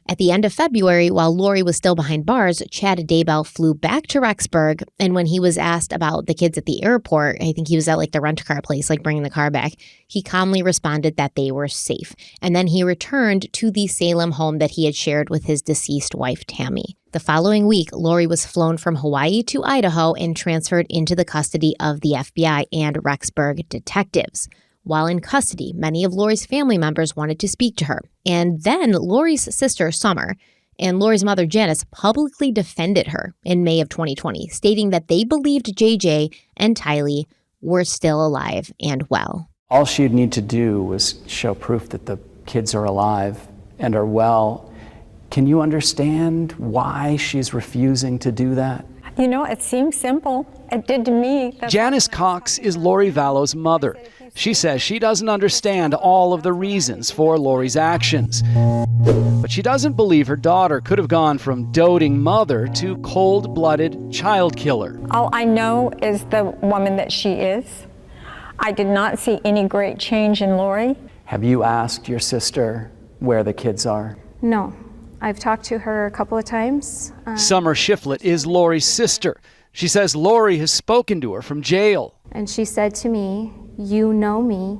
At the end of February, while Lori was still behind bars, Chad Daybell flew back to Rexburg, and when he was asked about the kids at the airport, I think he was at the rent-a-car place, bringing the car back, he calmly responded that they were safe. And then he returned to the Salem home that he had shared with his deceased wife, Tammy. The following week, Lori was flown from Hawaii to Idaho and transferred into the custody of the FBI and Rexburg detectives. While in custody, many of Lori's family members wanted to speak to her. And then Lori's sister, Summer, and Lori's mother, Janice, publicly defended her in May of 2020, stating that they believed JJ and Tylee were still alive and well. All she'd need to do was show proof that the kids are alive and are well. Can you understand why she's refusing to do that? It seems simple. It did to me. Janice Cox is Lori Vallow's mother. She says she doesn't understand all of the reasons for Lori's actions. But she doesn't believe her daughter could have gone from doting mother to cold-blooded child killer. All I know is the woman that she is. I did not see any great change in Lori. Have you asked your sister where the kids are? No. I've talked to her a couple of times. Summer Shiflett is Lori's sister. She says Lori has spoken to her from jail. And she said to me, "You know me,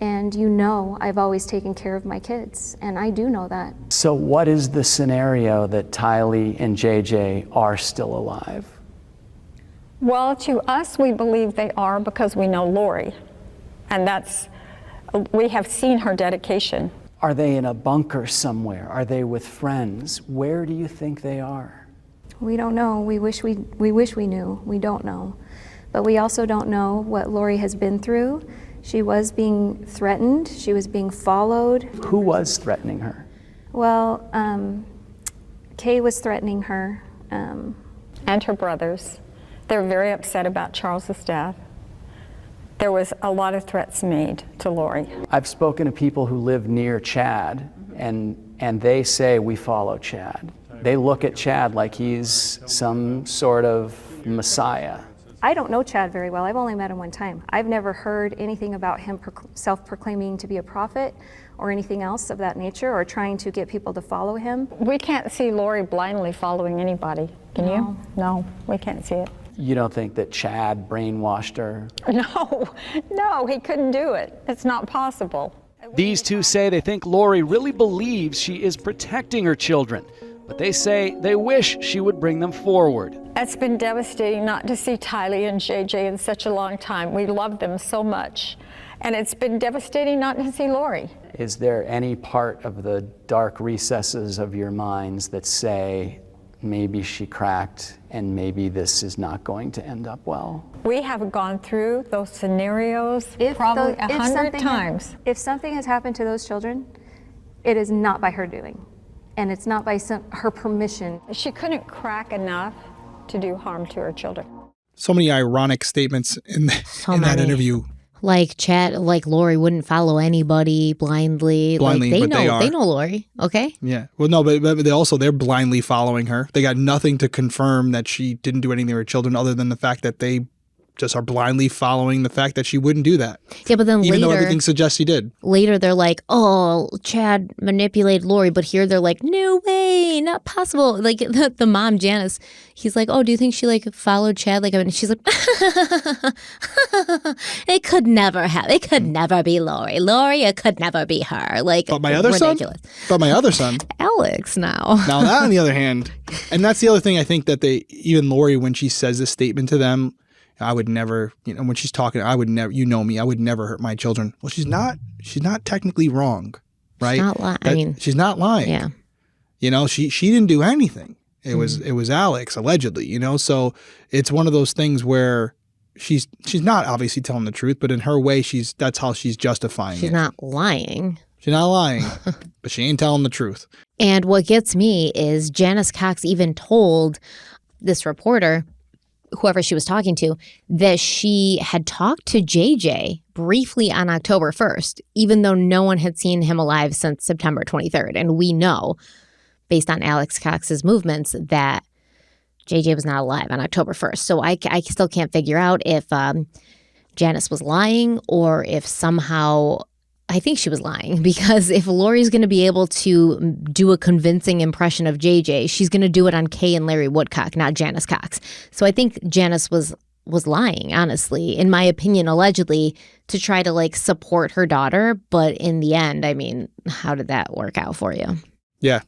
and you know I've always taken care of my kids." And I do know that. So what is the scenario that Tylee and JJ are still alive? Well, to us, we believe they are because we know Lori. And we have seen her dedication. Are they in a bunker somewhere? Are they with friends? Where do you think they are? We don't know. We wish we knew. We don't know. But we also don't know what Lori has been through. She was being threatened. She was being followed. Who was threatening her? Well, Kay was threatening her. And her brothers. They're very upset about Charles's death. There was a lot of threats made to Lori. I've spoken to people who live near Chad, and they say we follow Chad. They look at Chad like he's some sort of messiah. I don't know Chad very well. I've only met him one time. I've never heard anything about him self-proclaiming to be a prophet or anything else of that nature, or trying to get people to follow him. We can't see Lori blindly following anybody. Can you? No, we can't see it. You don't think that Chad brainwashed her? No, he couldn't do it. It's not possible. These two say they think Lori really believes she is protecting her children. but they say they wish she would bring them forward. It's been devastating not to see Tylee and JJ in such a long time. We love them so much. And it's been devastating not to see Lori. Is there any part of the dark recesses of your minds that say maybe she cracked and maybe this is not going to end up well? We have gone through those scenarios probably 100 times. If something has happened to those children, it is not by her doing. And it's not by her permission. She couldn't crack enough to do harm to her children. So many ironic statements in that interview. Like Lori wouldn't follow anybody blindly. Blindly, like, but they are. They know Lori, okay? Yeah. Well, no, but they're blindly following her. They got nothing to confirm that she didn't do anything to her children other than the fact that they just are blindly following the fact that she wouldn't do that. Yeah, but then even though everything suggests she did. Later, they're like, "Oh, Chad manipulated Lori," but here they're like, "No way, not possible." Like the mom, Janice, he's like, "Oh, do you think she like followed Chad?" Like, I mean, she's like, "It could never have. It could never be Lori. Lori, it could never be her." Like, but my other ridiculous. son, Alex. Now that on the other hand, and that's the other thing I think that even Lori, when she says this statement to them. I would never, when she's talking, I would never, me, I would never hurt my children. Well, she's not technically wrong, right? She's not lying. She's not lying. Yeah. She didn't do anything. It was Alex, allegedly, so it's one of those things where she's not obviously telling the truth, but in her way, that's how she's justifying it. She's not lying. She's not lying, but she ain't telling the truth. And what gets me is Janice Cox even told this reporter, whoever she was talking to, that she had talked to JJ briefly on October 1st, even though no one had seen him alive since September 23rd. And we know, based on Alex Cox's movements, that JJ was not alive on October 1st. So I still can't figure out if Janice was lying or if somehow... I think she was lying, because if Lori's going to be able to do a convincing impression of JJ, she's going to do it on Kay and Larry Woodcock, not Janice Cox. So I think Janice was lying, honestly, in my opinion, allegedly, to try to support her daughter. But in the end, I mean, how did that work out for you? Yeah,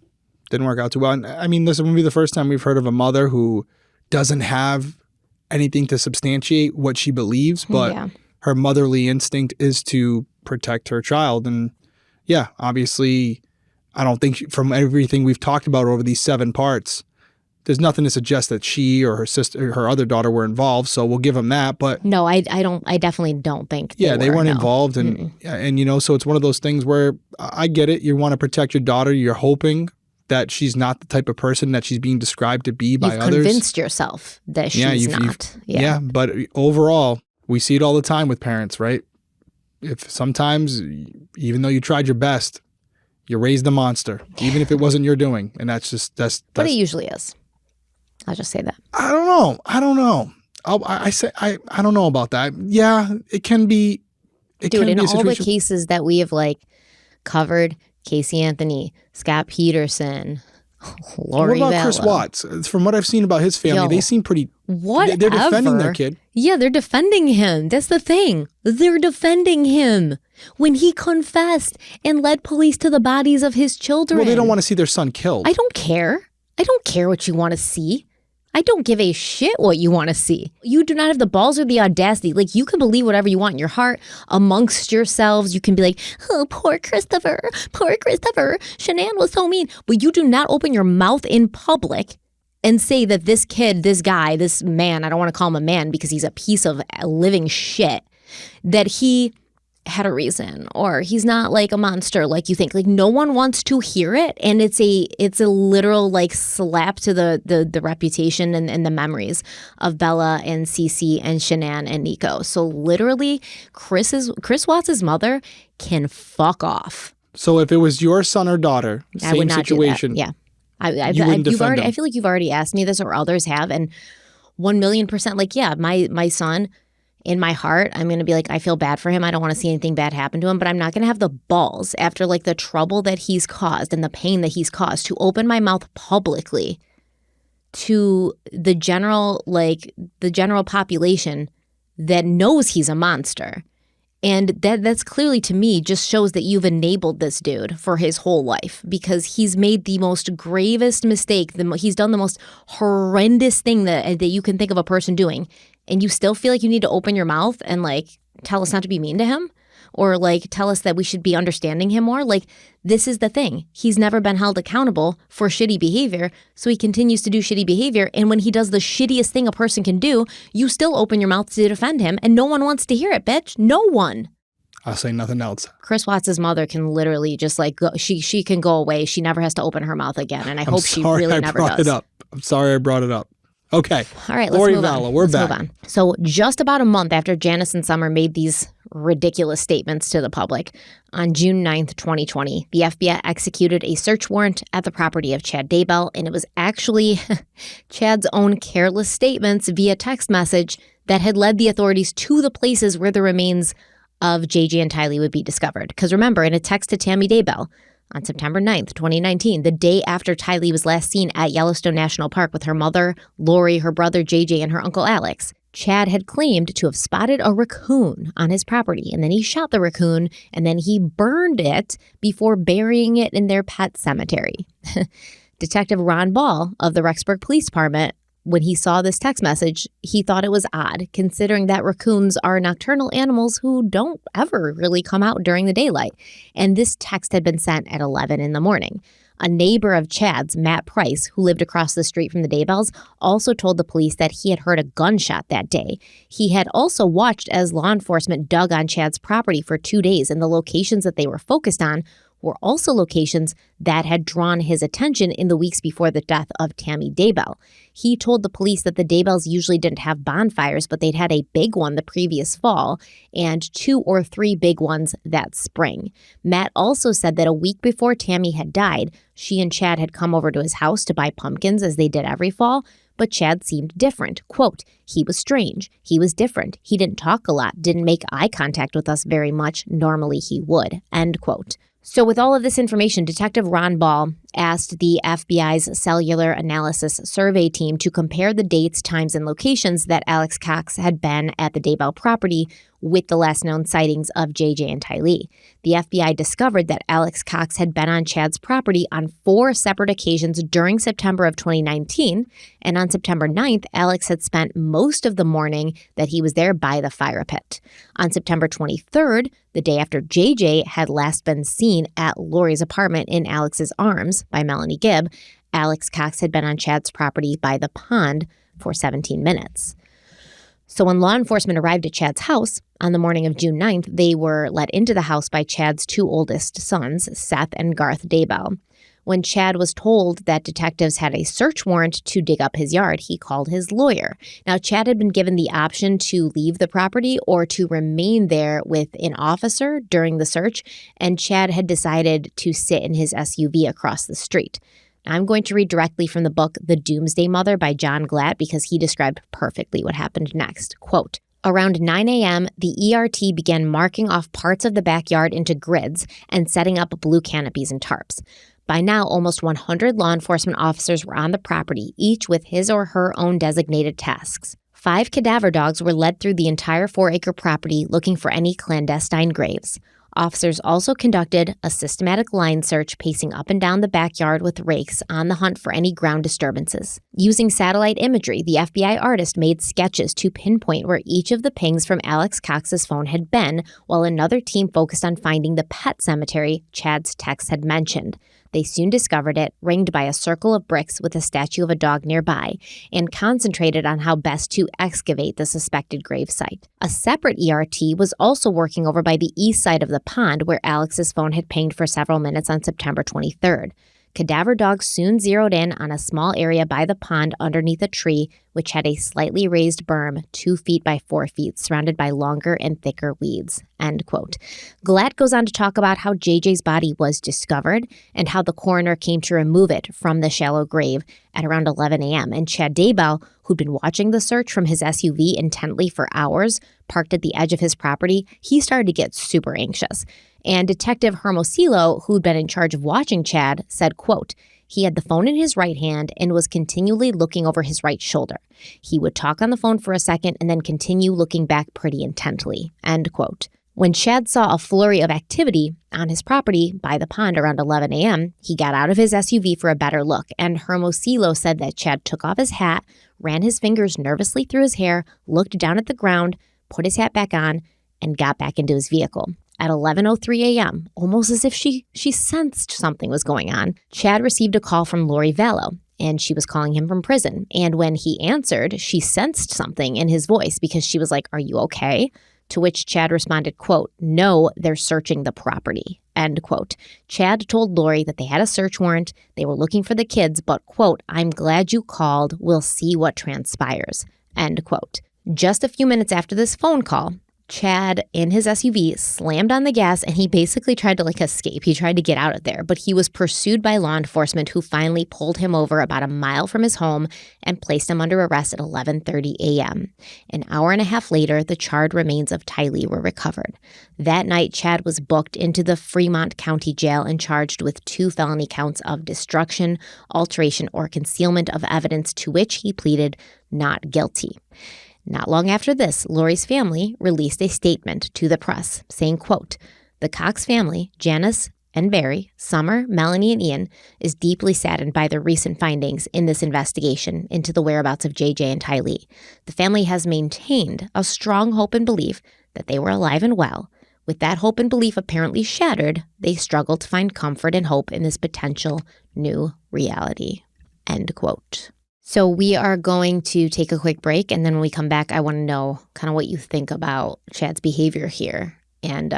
didn't work out too well. And, I mean, this would be the first time we've heard of a mother who doesn't have anything to substantiate what she believes, but her motherly instinct is to protect her child. And yeah, obviously, I don't think from everything we've talked about over these 7 parts, there's nothing to suggest that she or her sister, her other daughter, were involved. So we'll give them that. But no, I definitely don't think. They weren't involved, and so it's one of those things where I get it. You want to protect your daughter. You're hoping that she's not the type of person that she's being described to be by others. You've convinced yourself that she's not. But overall, we see it all the time with parents, right? If sometimes, even though you tried your best, you raised a monster, even if it wasn't your doing. And that's but it usually is. I'll just say that. I don't know. I don't know about that. Yeah, it can be. In all the cases that we have covered, Casey Anthony, Scott Peterson, Lori Vallow. What about Chris Watts? From what I've seen about his family, they seem pretty... Whatever. They're defending their kid. Yeah, they're defending him. That's the thing. They're defending him when he confessed and led police to the bodies of his children. Well, they don't want to see their son killed. I don't care. I don't care what you want to see. I don't give a shit what you want to see. You do not have the balls or the audacity. You can believe whatever you want in your heart amongst yourselves. You can be like, oh, poor Christopher. Shanann was so mean. But you do not open your mouth in public and say that this kid, this guy, this man, I don't want to call him a man because he's a piece of living shit, that he had a reason or he's not a monster like you think. No one wants to hear it, and it's a literal slap to the reputation and the memories of Bella and Cece and Shanann and Nico. So literally, Chris Watts' mother can fuck off. So if it was your son or daughter, same situation. Yeah. I feel like you've already asked me this, or others have, and 1,000,000%. My son, in my heart, I'm going to be I feel bad for him. I don't want to see anything bad happen to him, but I'm not going to have the balls after the trouble that he's caused and the pain that he's caused to open my mouth publicly to the general population that knows he's a monster And that's clearly, to me, just shows that you've enabled this dude for his whole life, because he's made the most gravest mistake. He's done the most horrendous thing that you can think of a person doing. And you still feel like you need to open your mouth and like tell us not to be mean to him, or like tell us that we should be understanding him more. Like, this is the thing. He's never been held accountable for shitty behavior, so he continues to do shitty behavior. And when he does the shittiest thing a person can do, you still open your mouth to defend him, and no one wants to hear it, bitch. No one. I'll say nothing else. Chris Watts' mother can literally just like go, she can go away. She never has to open her mouth again, and I hope she really never does. I'm sorry I brought it up. Okay. All right, Lori let's move Vallow, on. we're Let's back. move on. So just about a month after Janice and Summer made these ridiculous statements to the public, on June 9th, 2020, the FBI executed a search warrant at the property of Chad Daybell, and it was actually Chad's own careless statements via text message that had led the authorities to the places where the remains of JJ and Tylee would be discovered. Because remember, in a text to Tammy Daybell, on September 9th, 2019, the day after Tylee was last seen at Yellowstone National Park with her mother, Lori, her brother JJ, and her uncle Alex, Chad had claimed to have spotted a raccoon on his property, and then he shot the raccoon, and then he burned it before burying it in their pet cemetery. Detective Ron Ball of the Rexburg Police Department, when he saw this text message, he thought it was odd, considering that raccoons are nocturnal animals who don't ever really come out during the daylight. And this text had been sent at 11 in the morning. A neighbor of Chad's, Matt Price, who lived across the street from the Daybells, also told the police that he had heard a gunshot that day. He had also watched as law enforcement dug on Chad's property for 2 days, and the locations that they were focused on were also locations that had drawn his attention in the weeks before the death of Tammy Daybell. He told the police that the Daybells usually didn't have bonfires, but they'd had a big one the previous fall and 2 or 3 big ones that spring. Matt also said that a week before Tammy had died, she and Chad had come over to his house to buy pumpkins as they did every fall, but Chad seemed different. Quote, he was strange. He was different. He didn't talk a lot, didn't make eye contact with us very much. Normally he would, end quote. So with all of this information, Detective Ron Ball asked the FBI's Cellular Analysis Survey team to compare the dates, times, and locations that Alex Cox had been at the Daybell property with the last known sightings of JJ and Tylee. The FBI discovered that Alex Cox had been on Chad's property on 4 separate occasions during September of 2019, and on September 9th, Alex had spent most of the morning that he was there by the fire pit. On September 23rd, the day after JJ had last been seen at Lori's apartment in Alex's arms by Melanie Gibb, Alex Cox had been on Chad's property by the pond for 17 minutes. So when law enforcement arrived at Chad's house on the morning of June 9th, they were let into the house by Chad's 2 oldest sons, Seth and Garth Daybell. When Chad was told that detectives had a search warrant to dig up his yard, he called his lawyer. Now, Chad had been given the option to leave the property or to remain there with an officer during the search, and Chad had decided to sit in his SUV across the street. I'm going to read directly from the book The Doomsday Mother by John Glatt because he described perfectly what happened next. Quote, around 9 a.m., the ERT began marking off parts of the backyard into grids and setting up blue canopies and tarps. By now, almost 100 law enforcement officers were on the property, each with his or her own designated tasks. 5 cadaver dogs were led through the entire 4-acre property looking for any clandestine graves. Officers also conducted a systematic line search, pacing up and down the backyard with rakes on the hunt for any ground disturbances. Using satellite imagery, the FBI artist made sketches to pinpoint where each of the pings from Alex Cox's phone had been, while another team focused on finding the pet cemetery Chad's text had mentioned. They soon discovered it, ringed by a circle of bricks with a statue of a dog nearby, and concentrated on how best to excavate the suspected gravesite. A separate ERT was also working over by the east side of the pond where Alex's phone had pinged for several minutes on September 23rd. Cadaver dogs soon zeroed in on a small area by the pond underneath a tree, which had a slightly raised berm 2 feet by 4 feet, surrounded by longer and thicker weeds. End quote. Glatt goes on to talk about how JJ's body was discovered and how the coroner came to remove it from the shallow grave at around 11 a.m. And Chad Daybell, who'd been watching the search from his SUV intently for hours, parked at the edge of his property, he started to get super anxious. And Detective Hermosillo, who'd been in charge of watching Chad, said, quote, he had the phone in his right hand and was continually looking over his right shoulder. He would talk on the phone for a second and then continue looking back pretty intently, end quote. When Chad saw a flurry of activity on his property by the pond around 11 a.m., he got out of his SUV for a better look, and Hermosillo said that Chad took off his hat, ran his fingers nervously through his hair, looked down at the ground, put his hat back on, and got back into his vehicle. At 11:03 a.m., almost as if she sensed something was going on, Chad received a call from Lori Vallow, and she was calling him from prison. And when he answered, she sensed something in his voice because she was like, "Are you okay?" To which Chad responded, quote, "No, they're searching the property," end quote. Chad told Lori that they had a search warrant, they were looking for the kids, but, quote, "I'm glad you called, we'll see what transpires," end quote. Just a few minutes after this phone call, Chad, in his SUV, slammed on the gas and he basically tried to escape. He tried to get out of there, but he was pursued by law enforcement who finally pulled him over about a mile from his home and placed him under arrest at 11:30 a.m. An hour and a half later, the charred remains of Tylee were recovered. That night, Chad was booked into the Fremont County Jail and charged with 2 felony counts of destruction, alteration, or concealment of evidence, to which he pleaded not guilty. Not long after this, Lori's family released a statement to the press saying, quote, "The Cox family, Janice and Barry, Summer, Melanie, and Ian, is deeply saddened by the recent findings in this investigation into the whereabouts of JJ and Tylee. The family has maintained a strong hope and belief that they were alive and well. With that hope and belief apparently shattered, they struggle to find comfort and hope in this potential new reality," end quote. So we are going to take a quick break, and then when we come back, I want to know kind of what you think about Chad's behavior here and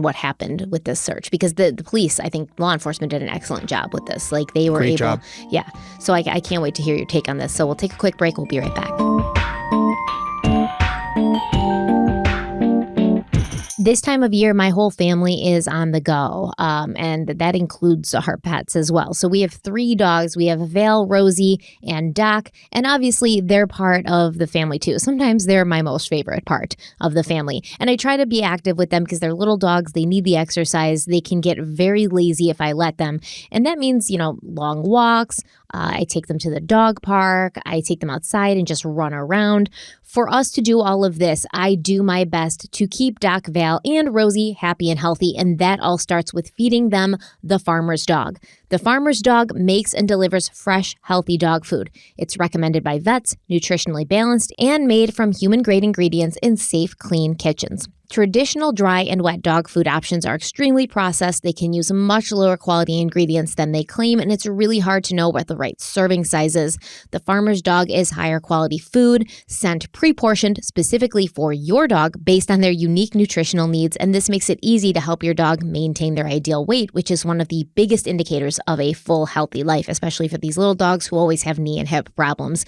what happened with this search. Because the police, I think law enforcement did an excellent job with this. They were Great able. job. Yeah. So I can't wait to hear your take on this. So we'll take a quick break. We'll be right back. This time of year, my whole family is on the go, and that includes our pets as well. So we have 3 dogs. We have Vale, Rosie, and Doc, and obviously they're part of the family too. Sometimes they're my most favorite part of the family, and I try to be active with them because they're little dogs. They need the exercise. They can get very lazy if I let them, and that means, long walks. I take them to the dog park. I take them outside and just run around. For us to do all of this, I do my best to keep Doc, Val, and Rosie happy and healthy, and that all starts with feeding them the farmer's dog. The farmer's dog makes and delivers fresh, healthy dog food. It's recommended by vets, nutritionally balanced, and made from human-grade ingredients in safe, clean kitchens. Traditional dry and wet dog food options are extremely processed. They can use much lower quality ingredients than they claim, and it's really hard to know what the right serving size is. The farmer's dog is higher quality food, sent pre-portioned specifically for your dog based on their unique nutritional needs, and this makes it easy to help your dog maintain their ideal weight, which is one of the biggest indicators of a full, healthy life, especially for these little dogs who always have knee and hip problems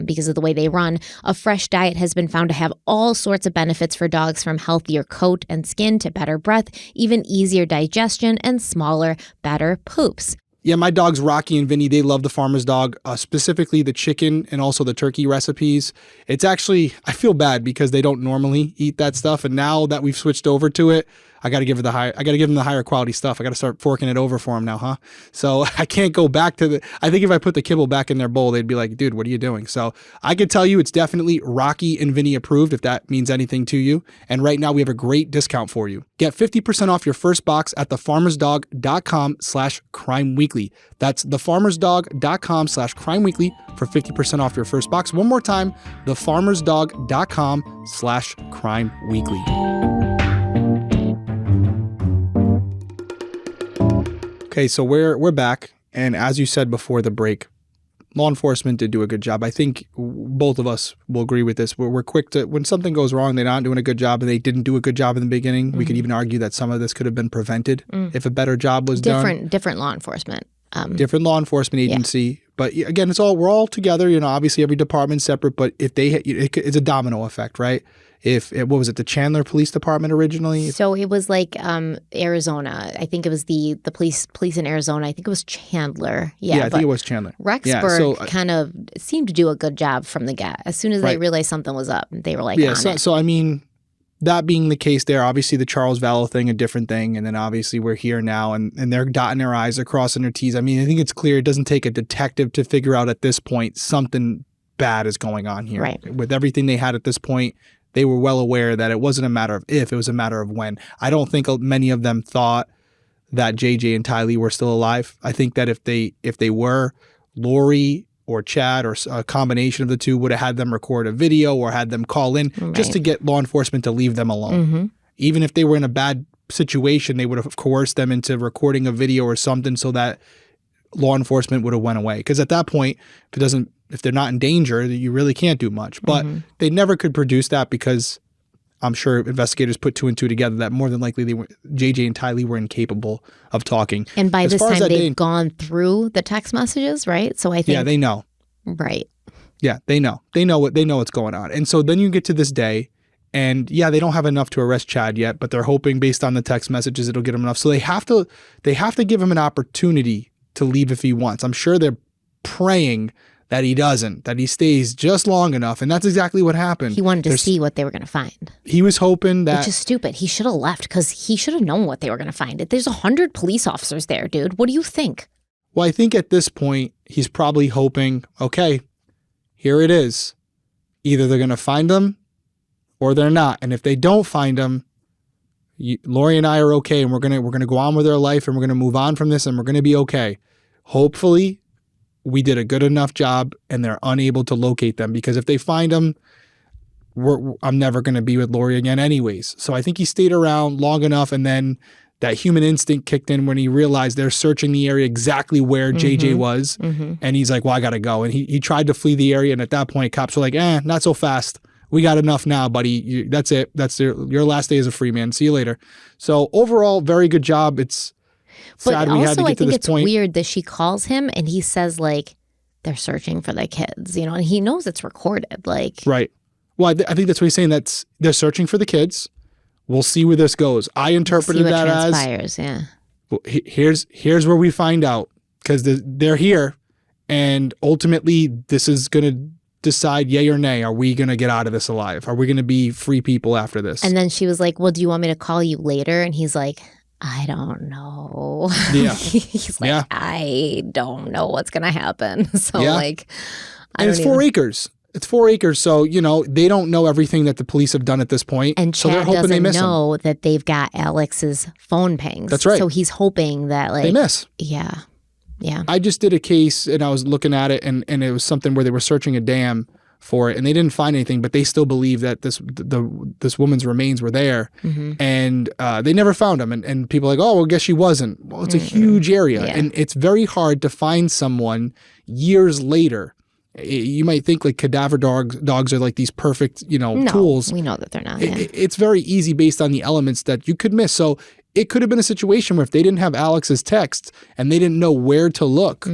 because of the way they run. A fresh diet has been found to have all sorts of benefits for dogs, from healthier coat and skin to better breath, even easier digestion, and smaller, better poops. Yeah, my dogs, Rocky and Vinny, they love the farmer's dog, specifically the chicken and also the turkey recipes. It's actually, I feel bad because they don't normally eat that stuff. And now that we've switched over to it, I got to give them the higher quality stuff. I got to start forking it over for them now, huh? So I can't go back to I think if I put the kibble back in their bowl, they'd be like, dude, what are you doing? So I could tell you it's definitely Rocky and Vinny approved, if that means anything to you. And right now we have a great discount for you. Get 50% off your first box at thefarmersdog.com/crimeweekly. That's thefarmersdog.com/crimeweekly for 50% off your first box. One more time, thefarmersdog.com/crimeweekly. Okay, so we're back, and as you said before the break, law enforcement did do a good job. I think both of us will agree with this. We're quick to, when something goes wrong, they're not doing a good job, and they didn't do a good job in the beginning. Mm-hmm. We could even argue that some of this could have been prevented if a better job was done. Different law enforcement. Different law enforcement agency. Yeah. But again, we're all together. Obviously every department's separate, but if it's a domino effect, right? What was it, the Chandler Police Department originally? So it was Arizona. I think it was the police in Arizona. I think it was Chandler. Yeah, I think it was Chandler. Rexburg kind of seemed to do a good job from the get. As soon as they realized something was up, they were on it. So I mean, that being the case there, obviously the Charles Vallow thing, a different thing. And then obviously we're here now and they're dotting their I's, they're crossing their T's. I mean, I think it's clear it doesn't take a detective to figure out at this point something bad is going on here. Right. With everything they had at this point, they were well aware that it wasn't a matter of if, it was a matter of when. I don't think many of them thought that JJ and Tylee were still alive. I think that if they were, Lori or Chad or a combination of the two would have had them record a video or had them call in just to get law enforcement to leave them alone. Even if they were in a bad situation, they would have coerced them into recording a video or something so that law enforcement would have went away. Because at that point, if they're not in danger, you really can't do much. But they never could produce that because I'm sure investigators put 2 and 2 together that more than likely JJ and Tylee were incapable of talking. And by this time, they've gone through the text messages, right? So I think they know. Right. Yeah, they know. They know what's going on. And so then you get to this day, and they don't have enough to arrest Chad yet, but they're hoping based on the text messages it'll get him enough. So they have to give him an opportunity to leave if he wants. I'm sure they're praying that he doesn't, that he stays just long enough. And that's exactly what happened. He wanted to see what they were going to find. He was hoping that... Which is stupid. He should have left because he should have known what they were going to find. There's 100 police officers there, dude. What do you think? Well, I think at this point, he's probably hoping, okay, here it is. Either they're going to find them or they're not. And if they don't find them, Lori and I are okay, and we're gonna go on with our life, and we're going to move on from this, and we're going to be okay. Hopefully, we did a good enough job and they're unable to locate them, because if they find them, I'm never going to be with Lori again anyways. So I think he stayed around long enough, and then that human instinct kicked in when he realized they're searching the area exactly where JJ was. And he's like, well, I got to go. And he tried to flee the area. And at that point, cops were like, not so fast. We got enough now, buddy. That's it. That's your last day as a free man. See you later. So overall, very good job. It's sad we had to get to this point. It's weird that she calls him and he says, like, they're searching for their kids, and he knows it's recorded. Like, right. Well, I think that's what he's saying. That's they're searching for the kids. We'll see where this goes. I interpreted that as, well, here's where we find out, because they're here, and ultimately this is going to decide yay or nay. Are we going to get out of this alive? Are we going to be free people after this? And then she was like, well, do you want me to call you later? And he's like, I don't know. Yeah. He's like, I don't know what's going to happen. So like, it's 4 acres. It's 4 acres. So, they don't know everything that the police have done at this point. And so they're Chad hoping they doesn't miss know that they've got Alex's phone pings. That's right. So he's hoping that they miss. Yeah. Yeah. I just did a case and I was looking at it, and it was something where they were searching a dam for it and they didn't find anything, but they still believe that this woman's remains were there. And they never found them. And people are like, oh, well, guess she wasn't. Well, it's a huge area. And it's very hard to find someone years later. You might think like cadaver dogs are like these perfect, tools. We know that they're not. It's very easy based on the elements that you could miss. So it could have been a situation where if they didn't have Alex's text and they didn't know where to look,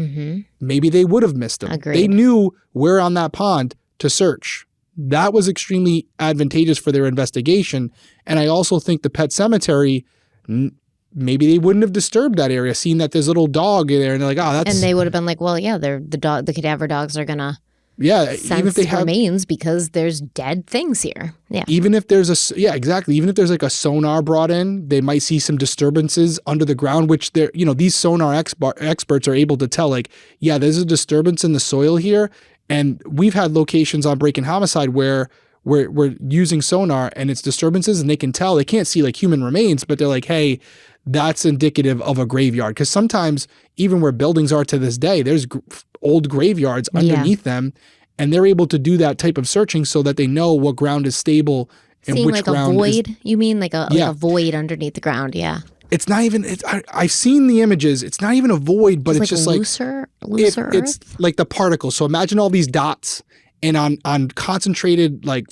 maybe they would have missed him. Agreed. They knew where on that pond to search. That was extremely advantageous for their investigation. And I also think the pet cemetery, maybe they wouldn't have disturbed that area, seeing that there's a little dog in there, and they're like, oh, that's... And they would have been like, well, yeah, the cadaver dogs are going to sense even if they have remains because there's dead things here. Yeah. Even if there's exactly. Even if there's like a sonar brought in, they might see some disturbances under the ground, which they're, these sonar experts are able to tell, like, yeah, there's a disturbance in the soil here. And we've had locations on Break and Homicide where we're using sonar and it's disturbances, and they can tell. They can't see like human remains, but they're like, hey, that's indicative of a graveyard. Because sometimes even where buildings are to this day, there's old graveyards underneath them, and they're able to do that type of searching so that they know what ground is stable and which like ground a void. You mean like a void underneath the ground? Yeah. It's not even. I've seen the images. It's not even a void, but it's just like looser it's like the particles. So imagine all these dots, and on concentrated, like,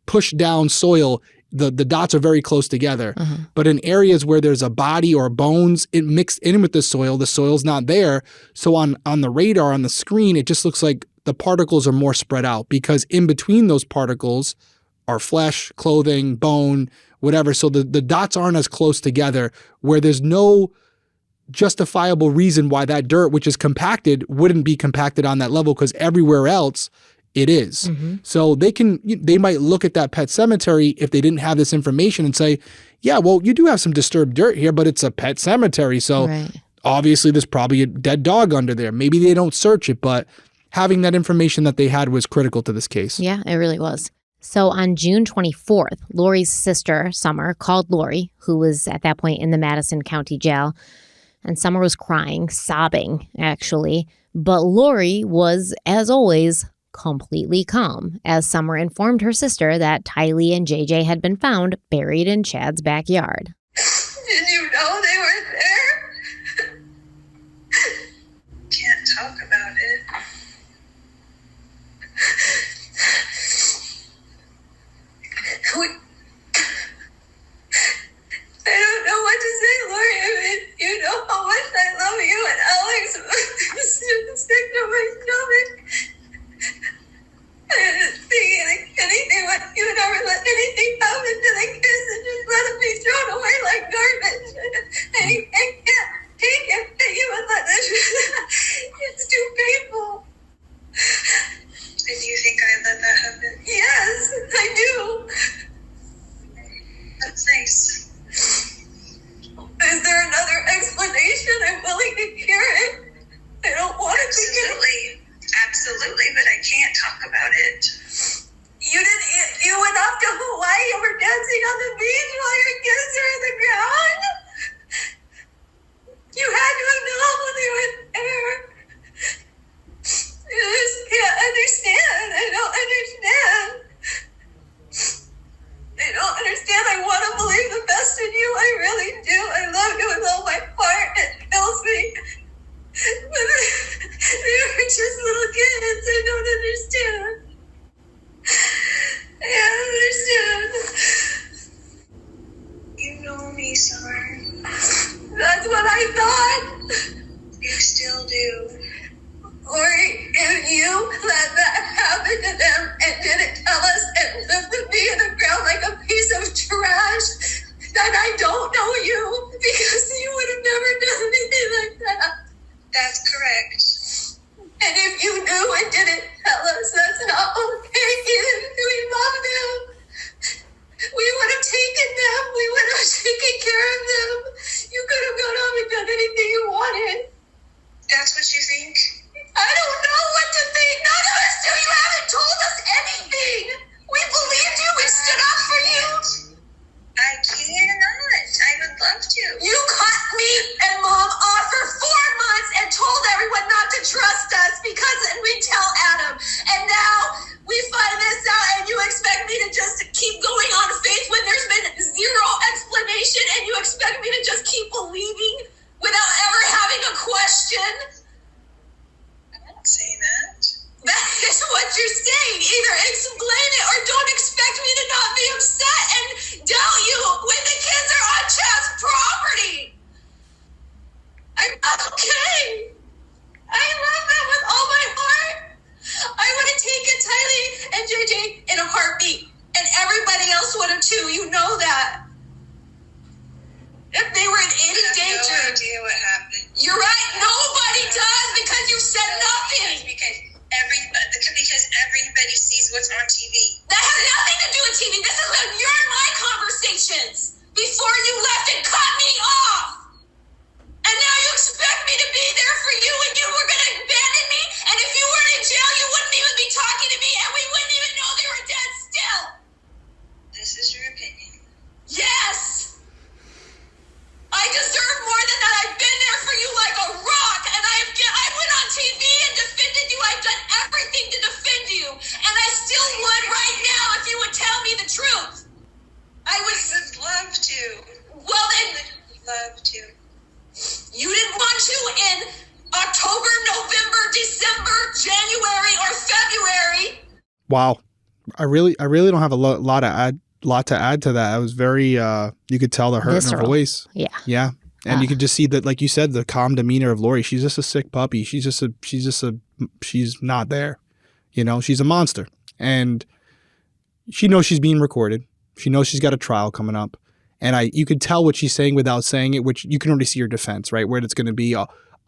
pushed down soil, the dots are very close together. But in areas where there's a body or bones, it mixed in with the soil's not there. So on the radar, on the screen, it just looks like the particles are more spread out, because in between those particles are flesh, clothing, bone, whatever. So the dots aren't as close together, where there's no justifiable reason why that dirt, which is compacted, wouldn't be compacted on that level, because everywhere else it is. So they might look at that pet cemetery if they didn't have this information and say, yeah, well, you do have some disturbed dirt here, but it's a pet cemetery. So obviously there's probably a dead dog under there. Maybe they don't search it, but having that information that they had was critical to this case. Yeah, it really was. So on June 24th, Lori's sister, Summer, called Lori, who was at that point in the Madison County Jail. And Summer was crying, sobbing, actually. But Lori was, as always, completely calm, as Summer informed her sister that Tylee and JJ had been found buried in Chad's backyard. Did you know they were there? Can't talk about it. I don't know what to say, Lori. I mean, you know how much I love you, and Alex was sick to my stomach. I didn't think anything, you would ever let anything happen to the kids and just let them be thrown away like garbage. I can't take it that you would let this. It's too painful. And you think I let that happen? Yes, I do. That's nice. Is there another explanation? I'm willing to hear it. I don't want to think it. Absolutely, but I can't talk about it. You went off to Hawaii and were dancing on the beach while your kids are in the ground? You had to have known when they were there. I just can't understand. I don't understand. I don't understand. I want to believe the best in you. I really do. I love you with all my heart. It kills me. But they were just little kids. I don't understand. I don't understand. You know me, Summer. That's what I thought. You still do. Lori, if you let that happen to them and didn't tell us and left me in the ground like a piece of trash, then I don't know you because you would have never done anything like that. That's correct. And if you knew and didn't tell us, that's not okay. We love them. We would have taken them. We would have taken care of them. You could have gone home and done anything you wanted. That's what you think? I don't know what to think. None of us do. You haven't told us anything. We believed you. We stood up for you. I cannot. I would love to. You cut me and Mom off for 4 months and told everyone not to trust us because we'd tell Adam. And now we find this out and you expect me to just keep going on faith when there's been zero explanation and you expect me to just keep believing without ever having a question? Say that. That is what you're saying. Either explain it or don't expect me to not be upset and doubt you when the kids are on Chad's property. I'm not okay. I love them with all my heart. I would have taken Tylee and JJ in a heartbeat, and everybody else would have too. You know that. If they were in any danger. I have no idea what happened. You're right. Nobody does because you said nothing. Because everybody sees what's on TV. That has nothing to do with TV. This is when you're in my conversations before you left and cut me off. And now you expect me to be there for you and you were going to abandon me. And if you weren't in jail, you wouldn't even be talking to me and we wouldn't even know they were dead still. This is your opinion. Yes. I deserve more than that. I've been there for you like a rock, and I went on TV and defended you. I've done everything to defend you, and I still would right now if you would tell me the truth. I would love to. Well then, love to. You didn't want to in October, November, December, January, or February. Wow. I really don't have a lot to add to that. I was very you could tell the hurt in her voice. Yeah. And you could just see that, like you said, the calm demeanor of Lori. She's just a sick puppy. She's not there. You know, she's a monster. And she knows she's being recorded. She knows she's got a trial coming up. And you could tell what she's saying without saying it, which you can already see her defense, right? Where it's going to be,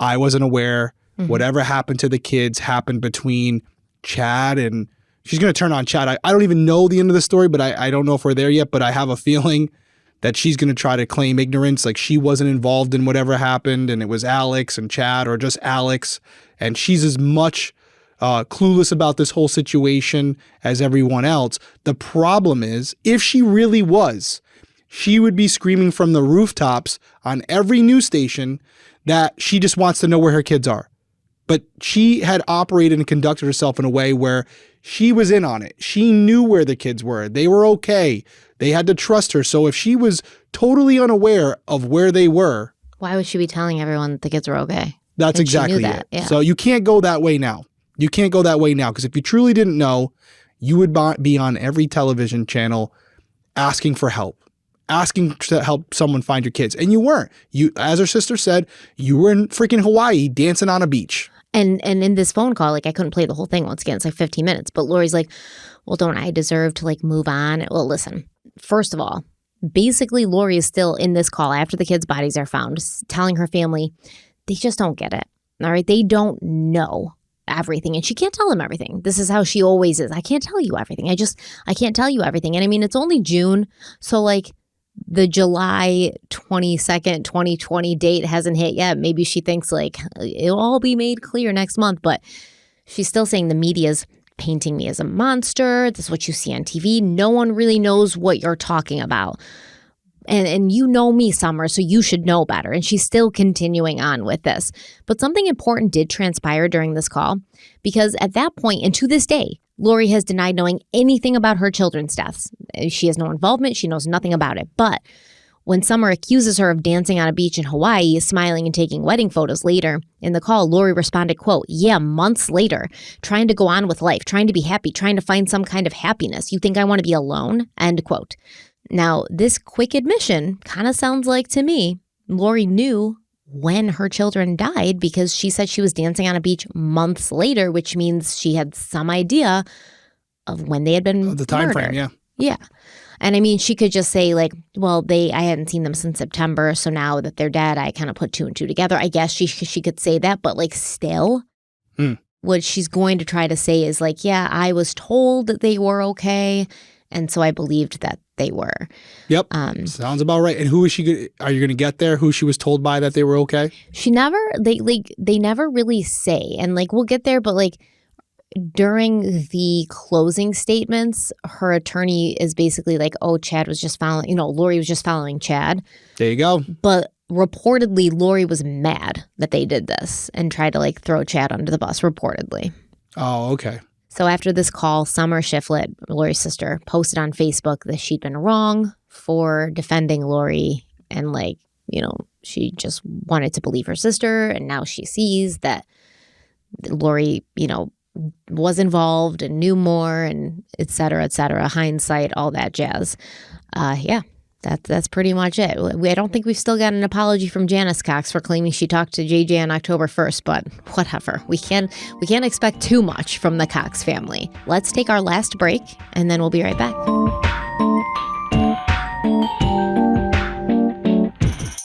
I wasn't aware. Mm-hmm. Whatever happened to the kids happened between Chad and she's going to turn on Chad. I don't even know the end of the story, but I don't know if we're there yet, but I have a feeling that she's going to try to claim ignorance, like she wasn't involved in whatever happened and it was Alex and Chad or just Alex. And she's as much clueless about this whole situation as everyone else. The problem is, if she really was, she would be screaming from the rooftops on every news station that she just wants to know where her kids are. But she had operated and conducted herself in a way where she was in on it. She knew where the kids were. They were okay. They had to trust her. So if she was totally unaware of where they were, why would she be telling everyone that the kids were okay? That's exactly it. Yeah. So you can't go that way now. You can't go that way now, because if you truly didn't know, you would be on every television channel asking for help, asking to help someone find your kids. And you weren't. You, as her sister said, you were in freaking Hawaii dancing on a beach. And in this phone call, like, I couldn't play the whole thing once again. It's like 15 minutes. But Lori's like, well, don't I deserve to like move on? Well, listen, first of all, basically Lori is still in this call after the kids' bodies are found, telling her family they just don't get it. All right. They don't know everything. And she can't tell them everything. This is how she always is. I can't tell you everything. I can't tell you everything. And I mean, it's only June. So like the July 22nd, 2020 date hasn't hit yet. Maybe she thinks like it'll all be made clear next month. But she's still saying the media's painting me as a monster. This is what you see on TV. No one really knows what you're talking about. And you know me, Summer, so you should know better. And she's still continuing on with this. But something important did transpire during this call, because at that point, and to this day, Lori has denied knowing anything about her children's deaths. She has no involvement. She knows nothing about it. But when Summer accuses her of dancing on a beach in Hawaii, smiling and taking wedding photos later, in the call, Lori responded, quote, yeah, months later, trying to go on with life, trying to be happy, trying to find some kind of happiness. You think I want to be alone? End quote. Now, this quick admission kind of sounds like to me, Lori knew when her children died, because she said she was dancing on a beach months later, which means she had some idea of when they had been the time murdered. frame, yeah. Yeah. And I mean, she could just say like, well, I hadn't seen them since September, so now that they're dead, I kind of put two and two together. I guess she could say that, but like still, what she's going to try to say is like, yeah, I was told that they were okay, and so I believed that they were. Yep. Sounds about right. And who is she? Are you going to get there? Who she was told by that they were okay? She never. They never really say, and like we'll get there. But like during the closing statements, her attorney is basically like, "Oh, Chad was just following. Lori was just following Chad." There you go. But reportedly, Lori was mad that they did this and tried to like throw Chad under the bus. Reportedly. Oh, okay. So after this call, Summer Shiflett, Lori's sister, posted on Facebook that she'd been wrong for defending Lori, and she just wanted to believe her sister, and now she sees that Lori, was involved and knew more, and et cetera, hindsight, all that jazz. Yeah. That's pretty much it. I don't think we've still got an apology from Janice Cox for claiming she talked to JJ on October 1st, but whatever. We can't expect too much from the Cox family. Let's take our last break, and then we'll be right back.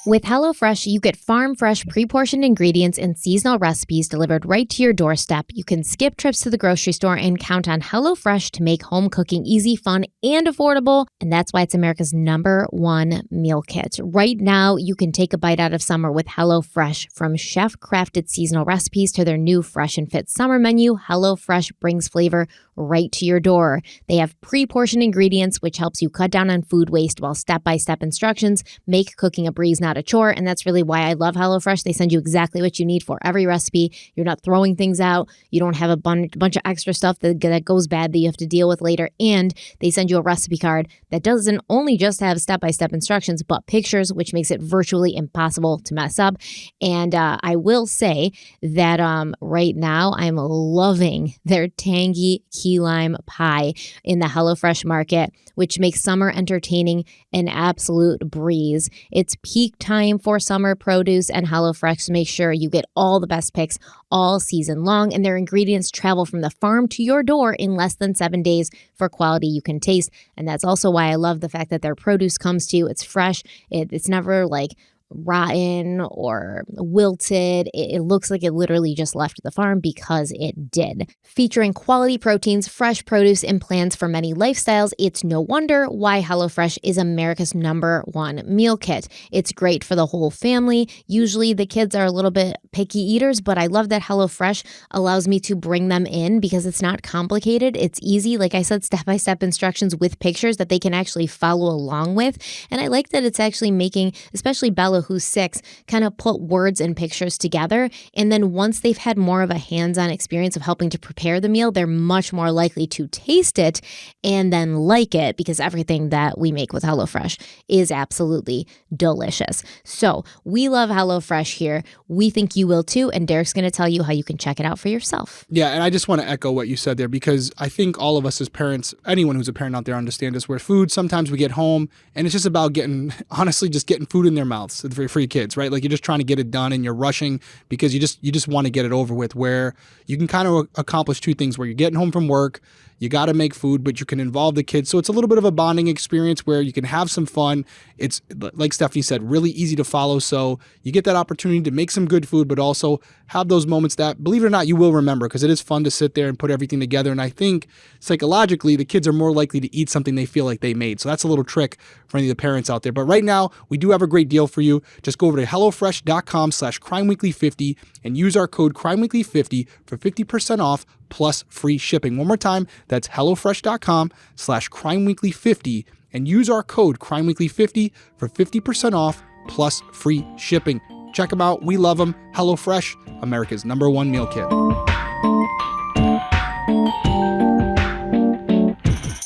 With HelloFresh, you get farm-fresh, pre-portioned ingredients and seasonal recipes delivered right to your doorstep. You can skip trips to the grocery store and count on HelloFresh to make home cooking easy, fun, and affordable. And that's why it's America's #1 meal kit. Right now, you can take a bite out of summer with HelloFresh. From chef-crafted seasonal recipes to their new Fresh and Fit summer menu, HelloFresh brings flavor right to your door. They have pre-portioned ingredients, which helps you cut down on food waste, while step-by-step instructions make cooking a breeze, not a chore. And that's really why I love HelloFresh. They send you exactly what you need for every recipe. You're not throwing things out. You don't have a bunch of extra stuff that goes bad that you have to deal with later. And they send you a recipe card that doesn't only just have step-by-step instructions, but pictures, which makes it virtually impossible to mess up. And I will say that right now I'm loving their tangy key lime pie in the HelloFresh market, which makes summer entertaining an absolute breeze. It's peak time for summer produce, and HelloFresh makes sure you get all the best picks all season long, and their ingredients travel from the farm to your door in less than 7 days for quality you can taste. And that's also why I love the fact that their produce comes to you. It's fresh. It's never like rotten or wilted. It looks like it literally just left the farm because it did. Featuring quality proteins, fresh produce, and plans for many lifestyles, it's no wonder why HelloFresh is America's #1 meal kit. It's great for the whole family. Usually the kids are a little bit picky eaters, but I love that HelloFresh allows me to bring them in because it's not complicated. It's easy. Like I said, step-by-step instructions with pictures that they can actually follow along with. And I like that it's actually making, especially Bella, who's 6, kind of put words and pictures together. And then once they've had more of a hands-on experience of helping to prepare the meal, they're much more likely to taste it and then like it, because everything that we make with HelloFresh is absolutely delicious. So we love HelloFresh here. We think you will too. And Derek's going to tell you how you can check it out for yourself. Yeah, and I just want to echo what you said there, because I think all of us as parents, anyone who's a parent out there understand this, where food, sometimes we get home and it's just about honestly just getting food in their mouths for your kids, right? Like you're just trying to get it done and you're rushing because you just want to get it over with, where you can kind of accomplish two things, where you're getting home from work, you got to make food, but you can involve the kids. So it's a little bit of a bonding experience where you can have some fun. It's, like Stephanie said, really easy to follow. So you get that opportunity to make some good food, but also have those moments that, believe it or not, you will remember, because it is fun to sit there and put everything together. And I think psychologically, the kids are more likely to eat something they feel like they made. So that's a little trick for any of the parents out there. But right now, we do have a great deal for you. Just go over to HelloFresh.com/CrimeWeekly50 and use our code CrimeWeekly50 for 50% off plus free shipping. One more time, that's HelloFresh.com/CrimeWeekly50 and use our code CrimeWeekly50 for 50% off plus free shipping. Check them out. We love them. HelloFresh, America's #1 meal kit.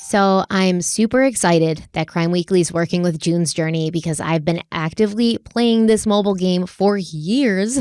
So I'm super excited that Crime Weekly is working with June's Journey, because I've been actively playing this mobile game for years,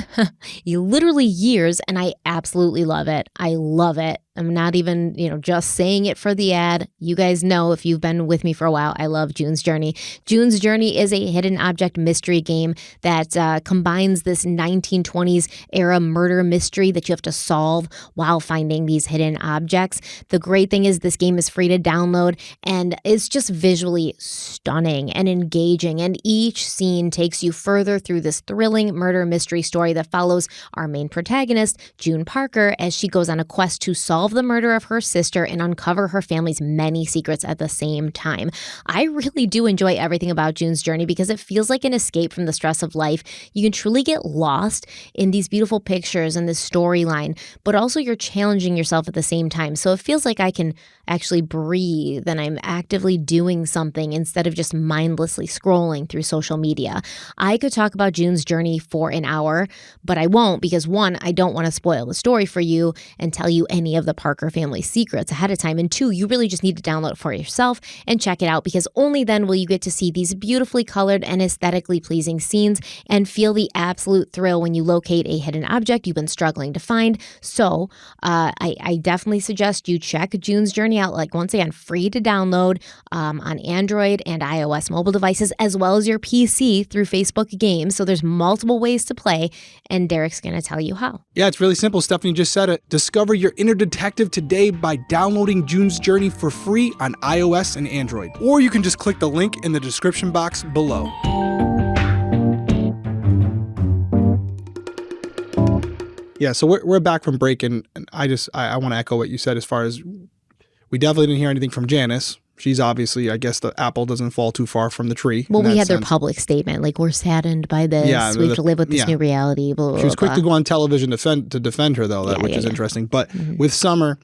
literally years, and I absolutely love it. I love it. I'm not even, just saying it for the ad. You guys know, if you've been with me for a while, I love June's Journey. June's Journey is a hidden object mystery game that combines this 1920s era murder mystery that you have to solve while finding these hidden objects. The great thing is this game is free to download, and it's just visually stunning and engaging. And each scene takes you further through this thrilling murder mystery story that follows our main protagonist, June Parker, as she goes on a quest to solve the murder of her sister and uncover her family's many secrets at the same time. I really do enjoy everything about June's Journey because it feels like an escape from the stress of life. You can truly get lost in these beautiful pictures and this storyline, but also you're challenging yourself at the same time. So it feels like I can actually breathe and I'm actively doing something instead of just mindlessly scrolling through social media. I could talk about June's Journey for an hour, but I won't, because one, I don't want to spoil the story for you and tell you any of the Parker family secrets ahead of time. And two, you really just need to download it for yourself and check it out, because only then will you get to see these beautifully colored and aesthetically pleasing scenes and feel the absolute thrill when you locate a hidden object you've been struggling to find. So I definitely suggest you check June's Journey out. Like, once again, free to download on Android and iOS mobile devices, as well as your PC through Facebook Games. So there's multiple ways to play, and Derek's going to tell you how. Yeah, it's really simple. Stephanie just said it. Discover your inner detective today by downloading June's Journey for free on iOS and Android. Or you can just click the link in the description box below. Yeah, so we're back from break, and I want to echo what you said as far as we definitely didn't hear anything from Janice. She's obviously, I guess the apple doesn't fall too far from the tree. Well, we had their public statement, like, we're saddened by this. Yeah, we have to live with this new reality. Blah, blah, she was quick blah. to go on television to defend her, though, which is interesting. But with Summer,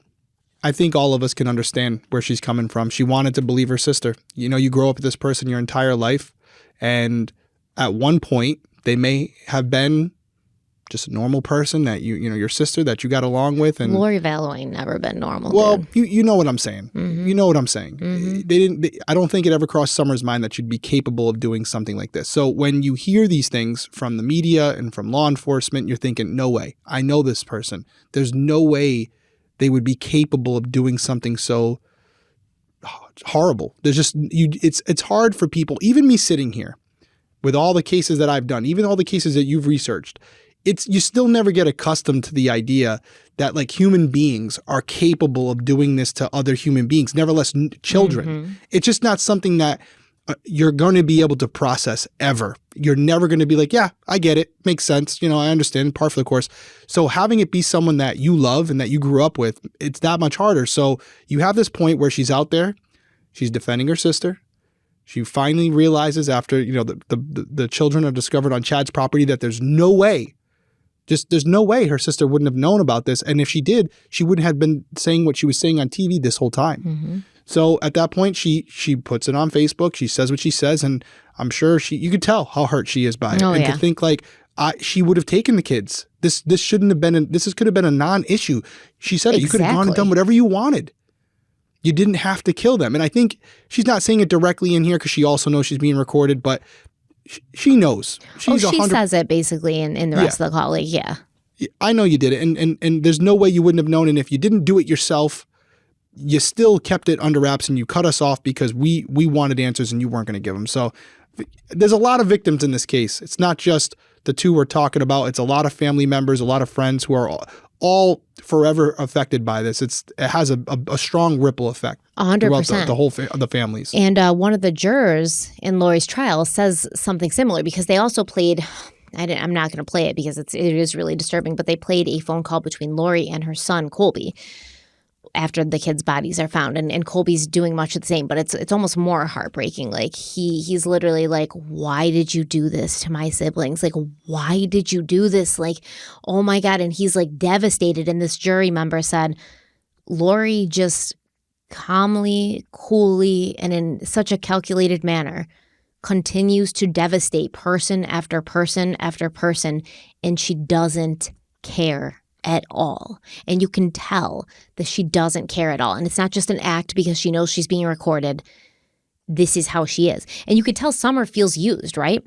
I think all of us can understand where she's coming from. She wanted to believe her sister. You grow up with this person your entire life, and at one point, they may have been just a normal person that your sister that you got along with. And Lori Vallow ain't never been normal. Well, dude. you know what I'm saying. Mm-hmm. You know what I'm saying. Mm-hmm. I don't think it ever crossed Summer's mind that she'd be capable of doing something like this. So when you hear these things from the media and from law enforcement, you're thinking, no way. I know this person. There's no way they would be capable of doing something so horrible. There's just it's hard for people, even me sitting here with all the cases that I've done, even all the cases that you've researched. You still never get accustomed to the idea that, like, human beings are capable of doing this to other human beings, nevertheless children. Mm-hmm. It's just not something that you're going to be able to process ever. You're never going to be like, yeah, I get it. Makes sense. I understand, par for the course. So having it be someone that you love and that you grew up with, it's that much harder. So you have this point where she's out there, she's defending her sister. She finally realizes after, the children are discovered on Chad's property that there's no way her sister wouldn't have known about this. And if she did, she wouldn't have been saying what she was saying on TV this whole time. Mm-hmm. So at that point, she puts it on Facebook. She says what she says, and I'm sure you could tell how hurt she is by it. And to think she would have taken the kids. This shouldn't have been. This could have been a non-issue. She said it. You could have gone and done whatever you wanted. You didn't have to kill them. And I think she's not saying it directly in here because she also knows she's being recorded, but she knows. She says it basically in the rest of the call. I know you did it, and there's no way you wouldn't have known. And if you didn't do it yourself, you still kept it under wraps and you cut us off because we wanted answers and you weren't going to give them. So there's a lot of victims in this case. It's not just the two we're talking about. It's a lot of family members, a lot of friends who are all forever affected by this. It has a strong ripple effect 100% throughout the whole the families. And one of the jurors in Lori's trial says something similar because they also played. I'm not going to play it because it is really disturbing, but they played a phone call between Lori and her son Colby after the kids' bodies are found. And Colby's doing much of the same, but it's almost more heartbreaking. Like he's literally like, why did you do this to my siblings? Like, why did you do this? Like, oh my God. And he's like devastated. And this jury member said, Lori just calmly, coolly, and in such a calculated manner continues to devastate person after person after person. And she doesn't care at all. And you can tell that she doesn't care at all. And it's not just an act because she knows she's being recorded. This is how she is. And you could tell Summer feels used, right?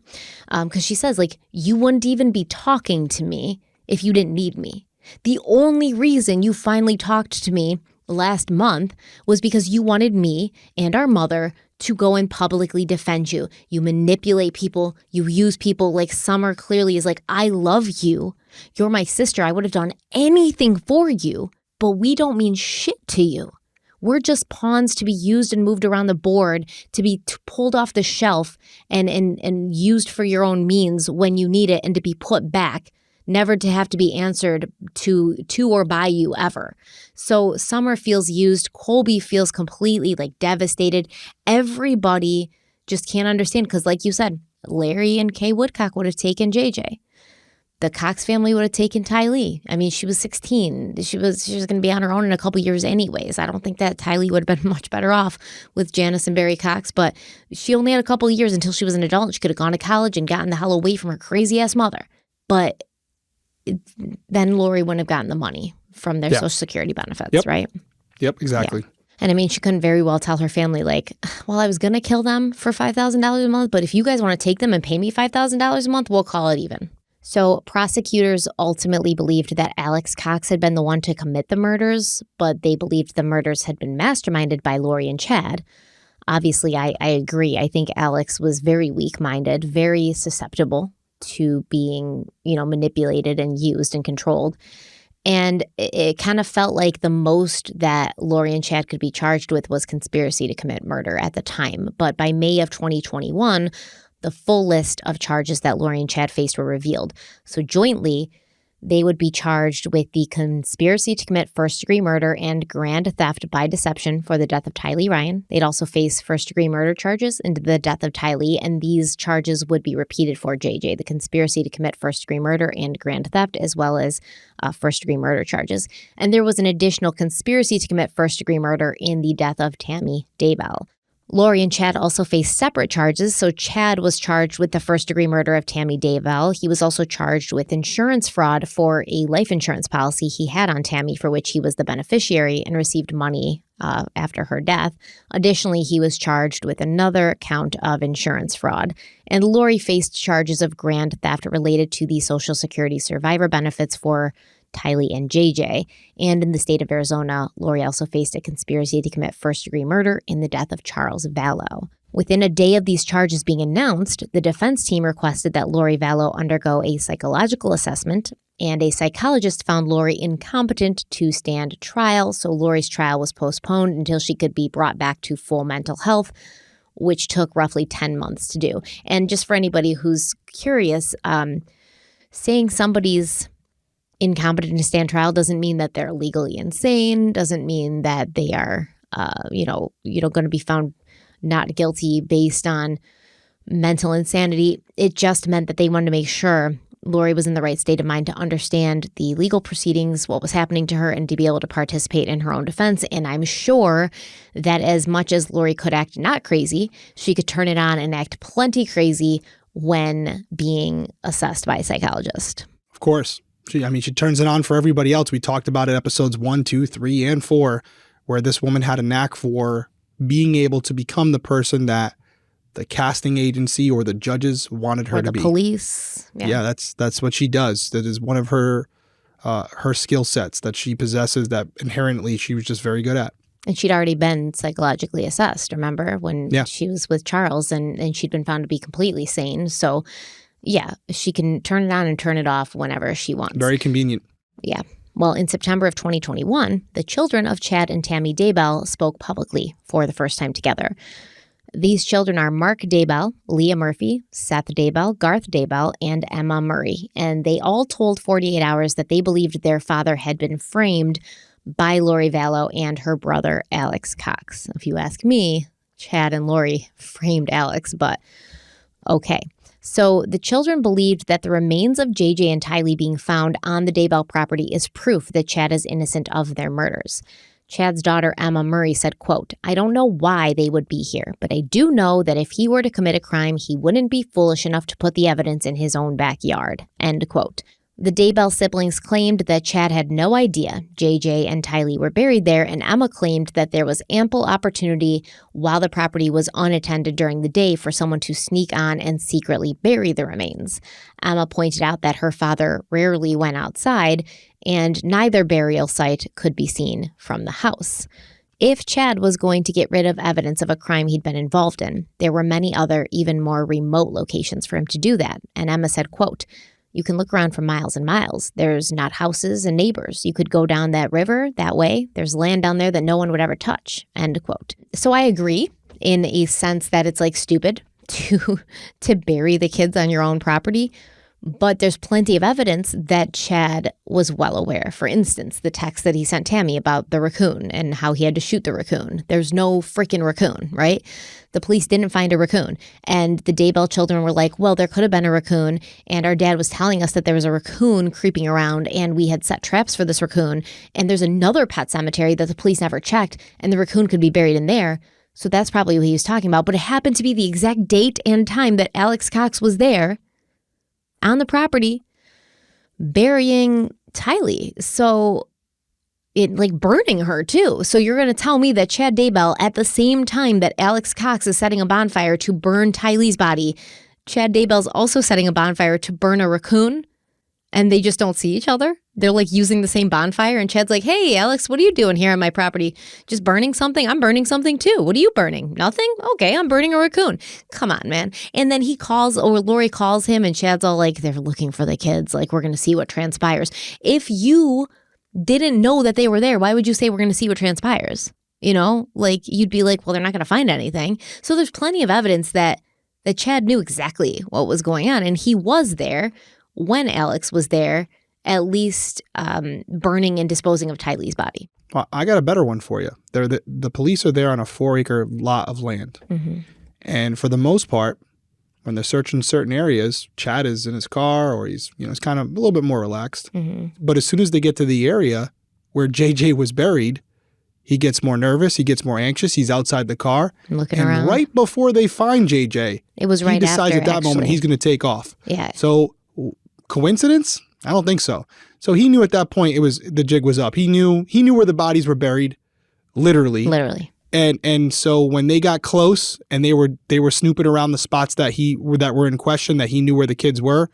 Because she says, like, you wouldn't even be talking to me if you didn't need me. The only reason you finally talked to me last month was because you wanted me and our mother to go and publicly defend you. You manipulate people. You use people. Like Summer clearly is like, I love you. You're my sister. I would have done anything for you, but we don't mean shit to you. We're just pawns to be used and moved around the board, to be pulled off the shelf and used for your own means when you need it and to be put back, never to have to be answered to or by you ever. So Summer feels used. Colby feels completely like devastated. Everybody just can't understand because like you said, Larry and Kay Woodcock would have taken JJ. The Cox family would have taken Tylee. I mean, she was 16. She was going to be on her own in a couple years anyways. I don't think that Tylee would have been much better off with Janice and Barry Cox, but she only had a couple of years until she was an adult. She could have gone to college and gotten the hell away from her crazy-ass mother. But then Lori wouldn't have gotten the money from their Social Security benefits, right? Yep, exactly. Yeah. And I mean, she couldn't very well tell her family, like, well, I was going to kill them for $5,000 a month, but if you guys want to take them and pay me $5,000 a month, we'll call it even. So prosecutors ultimately believed that Alex Cox had been the one to commit the murders, but they believed the murders had been masterminded by Lori and Chad. Obviously, I agree. I think Alex was very weak-minded, very susceptible to being, manipulated and used and controlled. And it kind of felt like the most that Lori and Chad could be charged with was conspiracy to commit murder at the time. But by May of 2021, the full list of charges that Lori and Chad faced were revealed. So jointly, they would be charged with the conspiracy to commit first-degree murder and grand theft by deception for the death of Tylee Ryan. They'd also face first-degree murder charges into the death of Tylee, and these charges would be repeated for JJ, the conspiracy to commit first-degree murder and grand theft, as well as first-degree murder charges. And there was an additional conspiracy to commit first-degree murder in the death of Tammy Daybell. Lori and Chad also faced separate charges. So Chad was charged with the first-degree murder of Tammy Daybell. He was also charged with insurance fraud for a life insurance policy he had on Tammy, for which he was the beneficiary and received money after her death. Additionally, he was charged with another count of insurance fraud. And Lori faced charges of grand theft related to the Social Security survivor benefits for Tylee and JJ. And in the state of Arizona, Lori also faced a conspiracy to commit first-degree murder in the death of Charles Vallow. Within a day of these charges being announced, the defense team requested that Lori Vallow undergo a psychological assessment, and a psychologist found Lori incompetent to stand trial, so Lori's trial was postponed until she could be brought back to full mental health, which took roughly 10 months to do. And just for anybody who's curious, saying somebody's incompetent to stand trial doesn't mean that they're legally insane, doesn't mean that they are, going to be found not guilty based on mental insanity. It just meant that they wanted to make sure Lori was in the right state of mind to understand the legal proceedings, what was happening to her, and to be able to participate in her own defense. And I'm sure that as much as Lori could act not crazy, she could turn it on and act plenty crazy when being assessed by a psychologist. Of course. She turns it on for everybody else. We talked about it episodes 1, 2, 3, and 4, where this woman had a knack for being able to become the person that the casting agency or the judges wanted her to be. Or the police. Yeah, that's what she does. That is one of her skill sets that she possesses that inherently she was just very good at. And she'd already been psychologically assessed, remember, when she was with Charles, and she'd been found to be completely sane. So, yeah, she can turn it on and turn it off whenever she wants. Very convenient. Yeah. Well, in September of 2021, the children of Chad and Tammy Daybell spoke publicly for the first time together. These children are Mark Daybell, Leah Murphy, Seth Daybell, Garth Daybell, and Emma Murray. And they all told 48 Hours that they believed their father had been framed by Lori Vallow and her brother, Alex Cox. If you ask me, Chad and Lori framed Alex, but okay. So the children believed that the remains of JJ and Tylee being found on the Daybell property is proof that Chad is innocent of their murders. Chad's daughter, Emma Murray, said, quote, "I don't know why they would be here, but I do know that if he were to commit a crime, he wouldn't be foolish enough to put the evidence in his own backyard." End quote. The Daybell siblings claimed that Chad had no idea JJ and Tylee were buried there, and Emma claimed that there was ample opportunity while the property was unattended during the day for someone to sneak on and secretly bury the remains. Emma pointed out that her father rarely went outside, and neither burial site could be seen from the house. If Chad was going to get rid of evidence of a crime he'd been involved in, there were many other, even more remote locations for him to do that. And Emma said, quote, "You can look around for miles and miles. There's not houses and neighbors. You could go down that river that way. There's land down there that no one would ever touch." End quote. So I agree in a sense that it's like stupid to bury the kids on your own property. But there's plenty of evidence that Chad was well aware. For instance, the text that he sent Tammy about the raccoon and how he had to shoot the raccoon. There's no freaking raccoon, right? The police didn't find a raccoon. And the Daybell children were like, well, there could have been a raccoon. And our dad was telling us that there was a raccoon creeping around and we had set traps for this raccoon. And there's another pet cemetery that the police never checked and the raccoon could be buried in there. So that's probably what he was talking about. But it happened to be the exact date and time that Alex Cox was there on the property burying Tylee. So it like burning her too. So you're going to tell me that Chad Daybell, at the same time that Alex Cox is setting a bonfire to burn Tylee's body, Chad Daybell's also setting a bonfire to burn a raccoon, and they just don't see each other? They're like using the same bonfire, and Chad's like, "Hey, Alex, what are you doing here on my property? Just burning something? I'm burning something too. What are you burning? Nothing? Okay, I'm burning a raccoon." Come on, man. And then Lori calls him, and Chad's all like, "They're looking for the kids. Like, we're going to see what transpires." If you didn't know that they were there, why would you say we're going to see what transpires? You know, like you'd be like, well, they're not going to find anything. So there's plenty of evidence that Chad knew exactly what was going on, and he was there when Alex was there, at least burning and disposing of Tylee's body. Well, I got a better one for you. The police are there on a 4-acre lot of land. Mm-hmm. And for the most part, when they're searching certain areas, Chad is in his car or he's kind of a little bit more relaxed. Mm-hmm. But as soon as they get to the area where JJ was buried, he gets more nervous. He gets more anxious. He's outside the car. Looking around. Right before they find JJ, it was right he decides after, at that moment he's going to take off. Yeah. So coincidence? I don't think so. So he knew at that point the jig was up. He knew where the bodies were buried, literally. And so when they got close and they were snooping around the spots that were in question, that he knew where the kids were,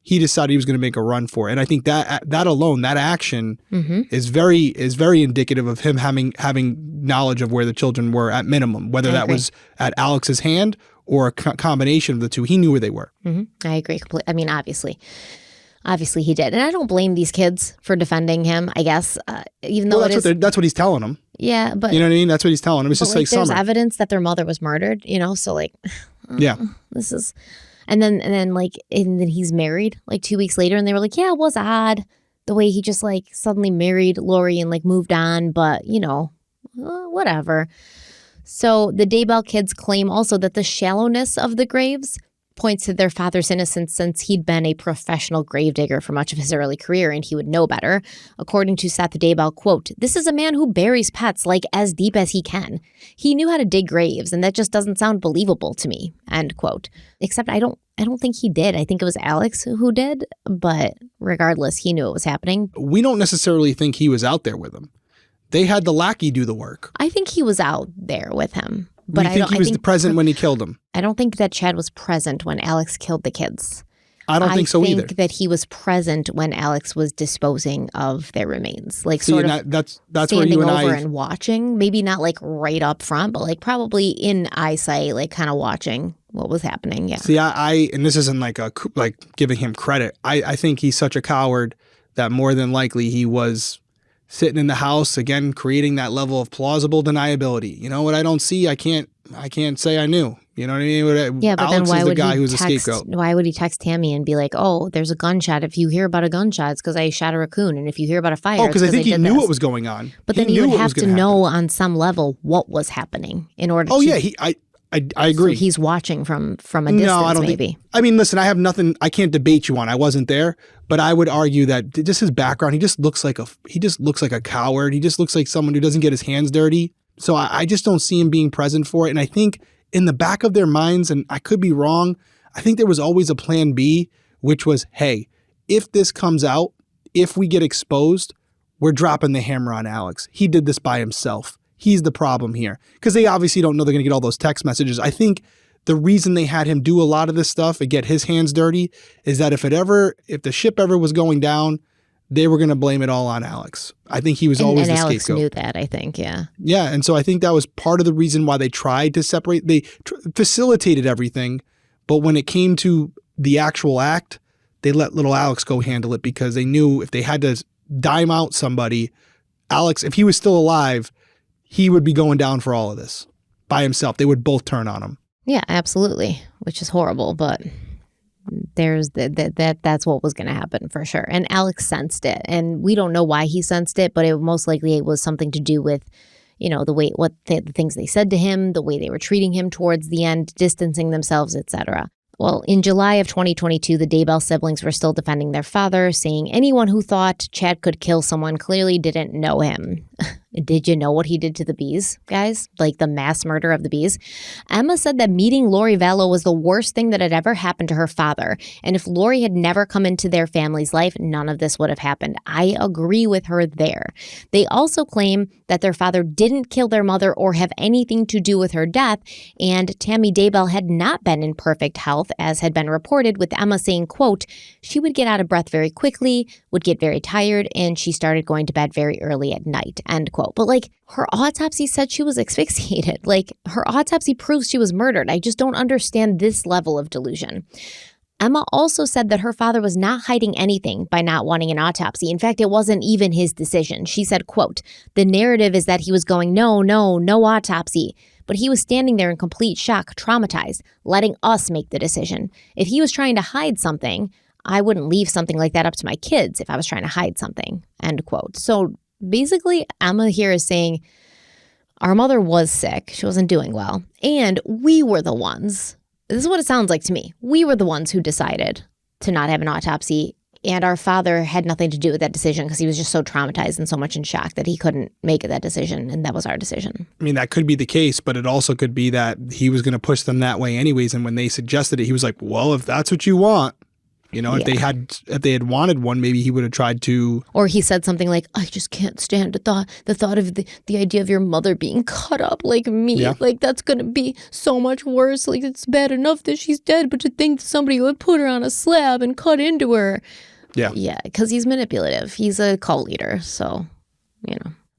he decided he was going to make a run for it. And I think that alone, that action is very indicative of him having knowledge of where the children were at minimum, whether that was at Alex's hand or a combination of the two. He knew where they were. Mm-hmm. I agree completely. I mean, obviously he did. And I don't blame these kids for defending him, I guess, even though that's what he's telling them. Yeah, but You know what I mean? That's what he's telling him. It's but, just like there's Summer. evidence that their mother was murdered, so Yeah. this is and then he's married like 2 weeks later, and they were like, yeah, it was odd the way he just like suddenly married Lori and like moved on, but whatever. So the Daybell kids claim also that the shallowness of the graves points to their father's innocence, since he'd been a professional gravedigger for much of his early career and he would know better. According to Seth Daybell, quote, "This is a man who buries pets like as deep as he can. He knew how to dig graves, and that just doesn't sound believable to me," end quote. Except I don't think he did. I think it was Alex who did, but regardless, he knew it was happening. We don't necessarily think he was out there with him. They had the lackey do the work. I think he was out there with him. But I think he was present when he killed him. I don't think that Chad was present when Alex killed the kids. I don't think so either. I think that he was present when Alex was disposing of their remains. Like that's where standing you and over I and watching. Maybe not like right up front, but like probably in eyesight, like kind of watching what was happening. Yeah. See, I and this isn't like giving him credit. I think he's such a coward that more than likely he was sitting in the house, again, creating that level of plausible deniability. You know what I don't see, I can't say I knew. You know what I mean? Yeah, but Alex then why is the would guy he who's a text? scapegoat. Why would he text Tammy and be like, "Oh, there's a gunshot. If you hear about a gunshot, it's because I shot a raccoon, and if you hear about a fire, Oh, it's because I think he did knew this." what was going on. But then he would have to know on some level what was happening in order. Oh to, yeah, I agree. So he's watching from a distance. No, I don't maybe. think. I mean, listen, I have nothing. I can't debate you on. I wasn't there, but I would argue that just his background, he just looks like a coward. He just looks like someone who doesn't get his hands dirty. So I just don't see him being present for it. And I think in the back of their minds, and I could be wrong, I think there was always a plan B, which was, hey, if this comes out, if we get exposed, we're dropping the hammer on Alex. He did this by himself. He's the problem here. Because they obviously don't know they're going to get all those text messages. I think the reason they had him do a lot of this stuff and get his hands dirty is that if the ship ever was going down, they were going to blame it all on Alex. I think he was always the Alex scapegoat. knew that, I think, yeah. Yeah, and so I think that was part of the reason why they tried to separate. They facilitated everything, but when it came to the actual act, they let little Alex go handle it because they knew if they had to dime out somebody, Alex, if he was still alive, he would be going down for all of this by himself. They would both turn on him. Yeah, absolutely, which is horrible, but there's that's what was going to happen for sure. And Alex sensed it, and we don't know why he sensed it, but it most likely was something to do with, the things they said to him, the way they were treating him towards the end, distancing themselves, etc. Well, in July of 2022, the Daybell siblings were still defending their father, saying anyone who thought Chad could kill someone clearly didn't know him. Did you know what he did to the bees, guys? Like the mass murder of the bees? Emma said that meeting Lori Vallow was the worst thing that had ever happened to her father. And if Lori had never come into their family's life, none of this would have happened. I agree with her there. They also claim that their father didn't kill their mother or have anything to do with her death. And Tammy Daybell had not been in perfect health, as had been reported, with Emma saying, quote, she would get out of breath very quickly, would get very tired, and she started going to bed very early at night, end quote. But like her autopsy said she was asphyxiated. Like her autopsy proves she was murdered. I just don't understand this level of delusion. Emma also said that her father was not hiding anything by not wanting an autopsy. In fact, it wasn't even his decision. She said, quote, the narrative is that he was going, no autopsy. But he was standing there in complete shock, traumatized, letting us make the decision. If he was trying to hide something, I wouldn't leave something like that up to my kids if I was trying to hide something, end quote. So basically, Emma here is saying our mother was sick. She wasn't doing well. And we were the ones. This is what it sounds like to me. We were the ones who decided to not have an autopsy. And our father had nothing to do with that decision because he was just so traumatized and so much in shock that he couldn't make that decision. And that was our decision. I mean, that could be the case, but it also could be that he was going to push them that way anyways. And when they suggested it, he was like, well, if that's what you want. If they had wanted one, maybe he would have tried to. Or he said something like, I just can't stand the thought of the idea of your mother being cut up like me. Yeah. Like, that's going to be so much worse. Like, it's bad enough that she's dead, but to think somebody would put her on a slab and cut into her. Yeah. Yeah, because he's manipulative. He's a cult leader. So,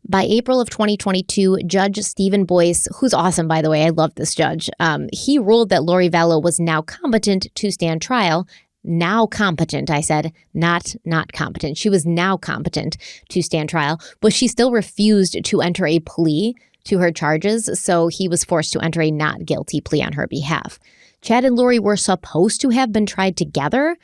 By April of 2022, Judge Stephen Boyce, who's awesome, by the way, I love this judge, he ruled that Lori Vallow was now competent to stand trial, now competent. I said, not competent. She was now competent to stand trial, but she still refused to enter a plea to her charges, so he was forced to enter a not guilty plea on her behalf. Chad and Lori were supposed to have been tried together,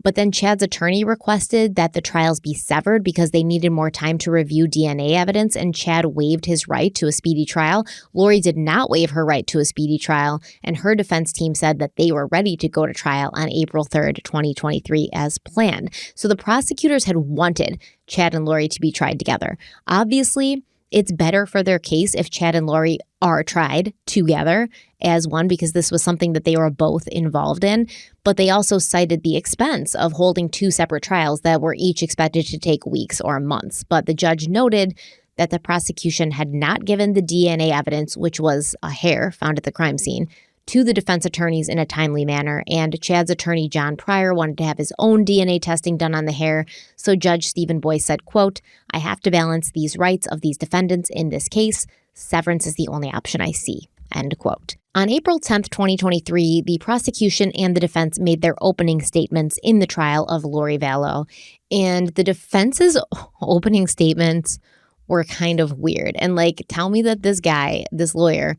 but then Chad's attorney requested that the trials be severed because they needed more time to review DNA evidence, and Chad waived his right to a speedy trial. Lori did not waive her right to a speedy trial, and her defense team said that they were ready to go to trial on April 3rd, 2023 as planned. So the prosecutors had wanted Chad and Lori to be tried together. Obviously, it's better for their case if Chad and Lori are tried together as one, because this was something that they were both involved in. But they also cited the expense of holding two separate trials that were each expected to take weeks or months. But the judge noted that the prosecution had not given the DNA evidence, which was a hair found at the crime scene, to the defense attorneys in a timely manner, and Chad's attorney, John Pryor, wanted to have his own DNA testing done on the hair, so Judge Stephen Boyce said, quote, "I have to balance these rights of these defendants in this case. Severance is the only option I see," end quote. On April 10th, 2023, the prosecution and the defense made their opening statements in the trial of Lori Vallow, and the defense's opening statements were kind of weird. And tell me that this guy, this lawyer,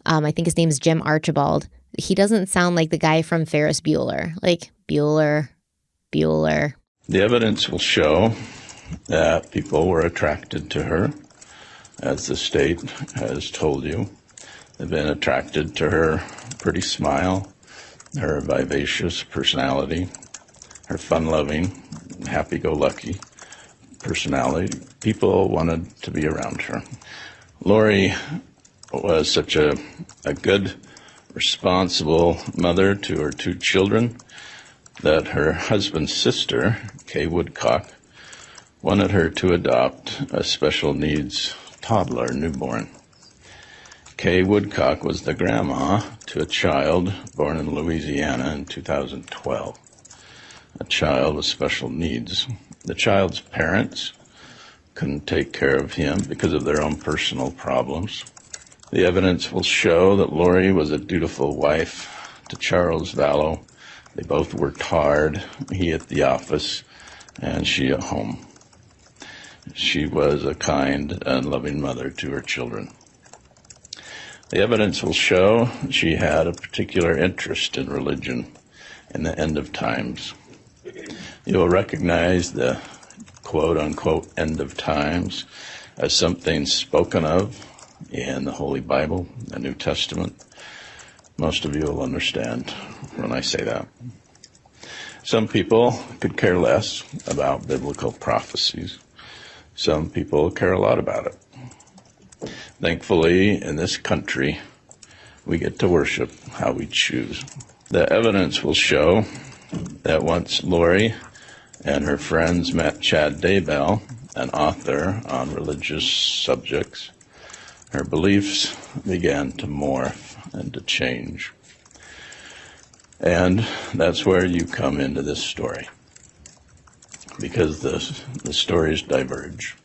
I think his name is Jim Archibald. He doesn't sound like the guy from Ferris Bueller. Bueller. The evidence will show that people were attracted to her, as the state has told you. They've been attracted to her pretty smile, her vivacious personality, her fun-loving, happy-go-lucky personality. People wanted to be around her. Lori was such a good, responsible mother to her two children that her husband's sister, Kay Woodcock, wanted her to adopt a special needs toddler newborn. Kay Woodcock was the grandma to a child born in Louisiana in 2012, a child with special needs. The child's parents couldn't take care of him because of their own personal problems. The evidence will show that Lori was a dutiful wife to Charles Vallow. They both worked hard, he at the office and she at home. She was a kind and loving mother to her children. The evidence will show she had a particular interest in religion in the end of times. You'll recognize the quote-unquote end of times as something spoken of in the Holy Bible, the New Testament. Most of you will understand when I say that. Some people could care less about biblical prophecies. Some people care a lot about it. Thankfully, in this country, we get to worship how we choose. The evidence will show that once Lori and her friends met Chad Daybell, an author on religious subjects, her beliefs began to morph and to change. And that's where you come into this story, because the stories diverge.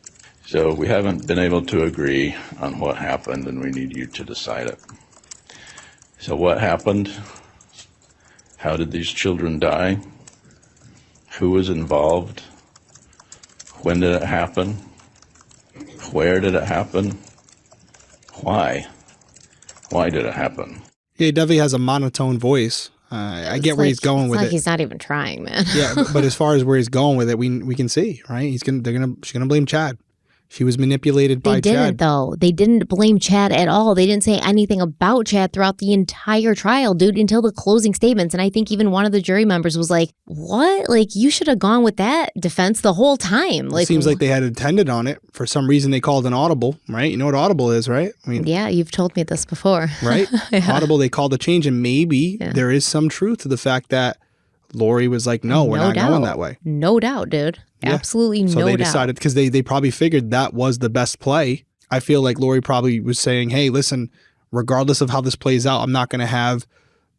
So we haven't been able to agree on what happened, and we need you to decide it. So what happened? How did these children die? Who was involved? When did it happen? Where did it happen? Why? Why did it happen? Yeah, he definitely has a monotone voice. I get where he's going with it. He's not even trying, man. Yeah, but as far as where he's going with it, we can see, right? She's gonna blame Chad. She was manipulated by Chad. They didn't, though. They didn't blame Chad at all. They didn't say anything about Chad throughout the entire trial, dude, until the closing statements. And I think even one of the jury members was like, what? You should have gone with that defense the whole time. It seems like they had intended on it. For some reason, they called an audible, right? You know what audible is, right? Yeah, you've told me this before. Right? Yeah. Audible, they called a change, and maybe there is some truth to the fact that Lori was like, no, we're not going that way. No doubt, dude. Yeah. Absolutely no doubt. So they decided, because they probably figured that was the best play. I feel like Lori probably was saying, hey, listen, regardless of how this plays out, I'm not going to have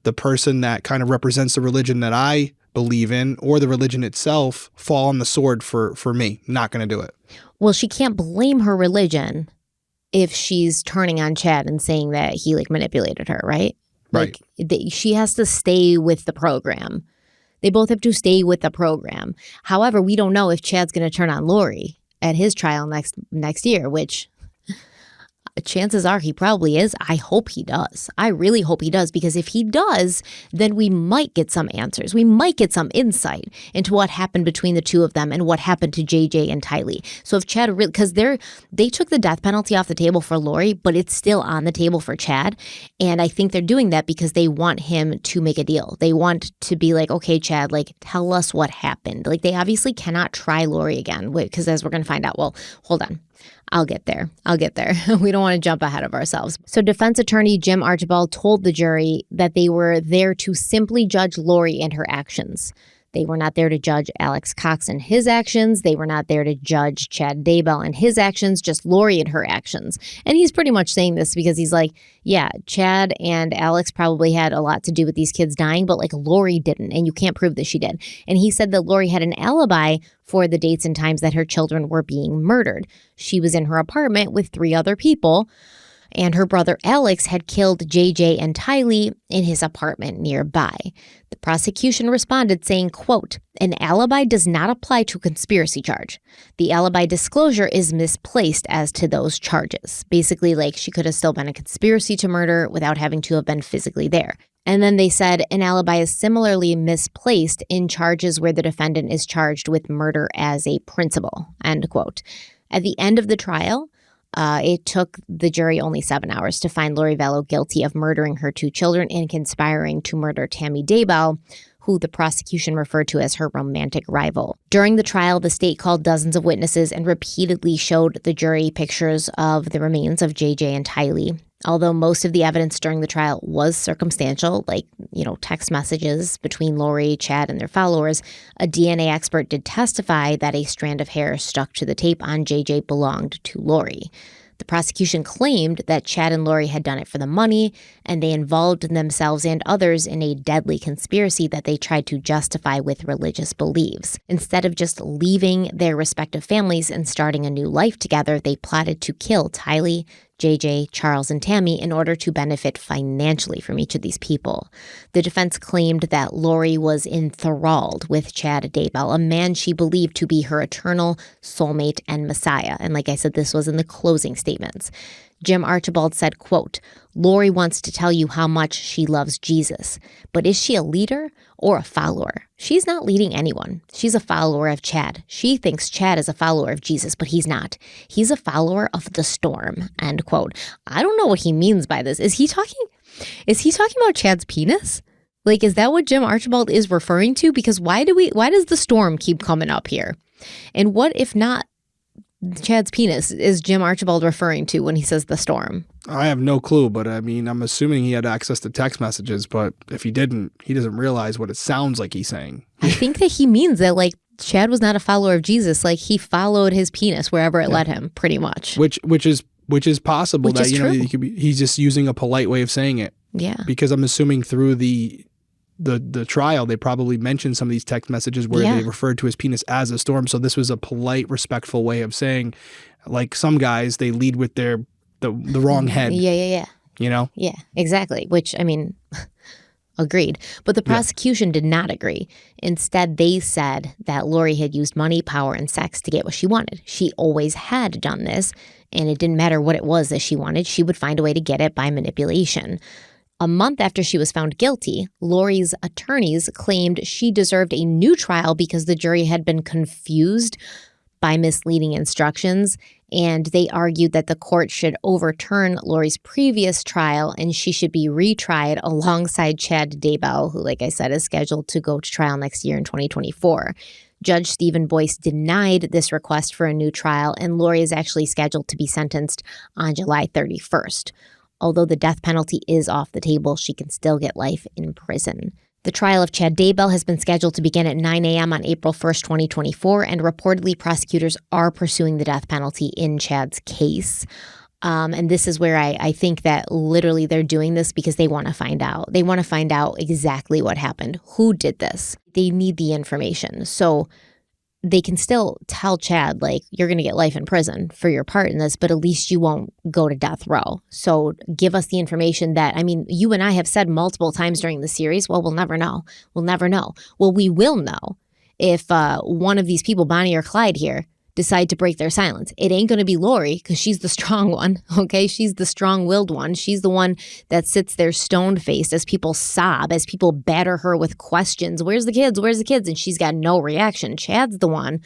the person that kind of represents the religion that I believe in or the religion itself fall on the sword for me. Not going to do it. Well, she can't blame her religion if she's turning on Chad and saying that he manipulated her, right? Right. She has to stay with the program. They both have to stay with the program. However, we don't know if Chad's going to turn on Lori at his trial next year, which chances are he probably is. I hope he does. I really hope he does, because if he does, then we might get some answers. We might get some insight into what happened between the two of them and what happened to JJ and Tylee. So if Chad really, because they took the death penalty off the table for Lori, but it's still on the table for Chad. And I think they're doing that because they want him to make a deal. They want to be like, okay, Chad, like, tell us what happened. Like, they obviously cannot try Lori again, because as we're going to find out, well, hold on. I'll get there. We don't want to jump ahead of ourselves. So defense attorney Jim Archibald told the jury that they were there to simply judge Lori and her actions. They were not there to judge Alex Cox and his actions. They were not there to judge Chad Daybell and his actions, just Lori and her actions. And he's pretty much saying this because he's like, yeah, Chad and Alex probably had a lot to do with these kids dying, but like Lori didn't, and you can't prove that she did. And he said that Lori had an alibi for the dates and times that her children were being murdered. She was in her apartment with 3 other people, and her brother Alex had killed JJ and Tylee in his apartment nearby. The prosecution responded saying, quote, "An alibi does not apply to a conspiracy charge. The alibi disclosure is misplaced as to those charges." Basically, like, she could have still been a conspiracy to murder without having to have been physically there. And then they said an alibi is similarly misplaced in charges where the defendant is charged with murder as a principal, end quote. At the end of the trial, it took the jury only 7 hours to find Lori Vallow guilty of murdering her 2 children and conspiring to murder Tammy Daybell, who the prosecution referred to as her romantic rival. During the trial, the state called dozens of witnesses and repeatedly showed the jury pictures of the remains of JJ and Tylee. Although most of the evidence during the trial was circumstantial, like, text messages between Lori, Chad, and their followers, a DNA expert did testify that a strand of hair stuck to the tape on JJ belonged to Lori. The prosecution claimed that Chad and Lori had done it for the money, and they involved themselves and others in a deadly conspiracy that they tried to justify with religious beliefs. Instead of just leaving their respective families and starting a new life together, they plotted to kill Tylee, JJ, Charles, and Tammy in order to benefit financially from each of these people. The defense claimed that Lori was enthralled with Chad Daybell, a man she believed to be her eternal soulmate and messiah. And like I said, this was in the closing statements. Jim Archibald said, quote, "Lori wants to tell you how much she loves Jesus, but is she a leader or a follower? She's not leading anyone. She's a follower of Chad. She thinks Chad is a follower of Jesus, but he's not. He's a follower of the storm," end quote. I don't know what he means by this. Is he talking about Chad's penis? Like, is that what Jim Archibald is referring to? Because why does the storm keep coming up here? And what if not Chad's penis is Jim Archibald referring to when he says the storm? I have no clue, but I mean, I'm assuming he had access to text messages, but if he didn't, he doesn't realize what it sounds like he's saying. I think that he means that, like, Chad was not a follower of Jesus. Like, he followed his penis wherever it led him, pretty much. Which is possible. Which is true. He's just using a polite way of saying it. Yeah. Because I'm assuming through the trial, they probably mentioned some of these text messages where they referred to his penis as a storm. So this was a polite, respectful way of saying, like, some guys, they lead with the wrong head. Yeah. Yeah, exactly. Which, I mean, agreed. But the prosecution did not agree. Instead, they said that Lori had used money, power, and sex to get what she wanted. She always had done this, and it didn't matter what it was that she wanted. She would find a way to get it by manipulation. A month after she was found guilty, Lori's attorneys claimed she deserved a new trial because the jury had been confused by misleading instructions, and they argued that the court should overturn Lori's previous trial and she should be retried alongside Chad Daybell, who, like I said, is scheduled to go to trial next year in 2024. Judge Stephen Boyce denied this request for a new trial, and Lori is actually scheduled to be sentenced on July 31st. Although the death penalty is off the table, she can still get life in prison. The trial of Chad Daybell has been scheduled to begin at 9 a.m. on April 1st, 2024, and reportedly prosecutors are pursuing the death penalty in Chad's case. And this is where I think that literally they're doing this because they want to find out. They want to find out exactly what happened. Who did this? They need the information. So they can still tell Chad, like, you're going to get life in prison for your part in this, but at least you won't go to death row. So give us the information that, I mean, you and I have said multiple times during the series, well, we'll never know. We'll never know. Well, we will know if one of these people, Bonnie or Clyde here, decide to break their silence. It ain't going to be Lori because she's the strong one, okay? She's the strong-willed one. She's the one that sits there stone-faced as people sob, as people batter her with questions. Where's the kids? Where's the kids? And she's got no reaction. Chad's the one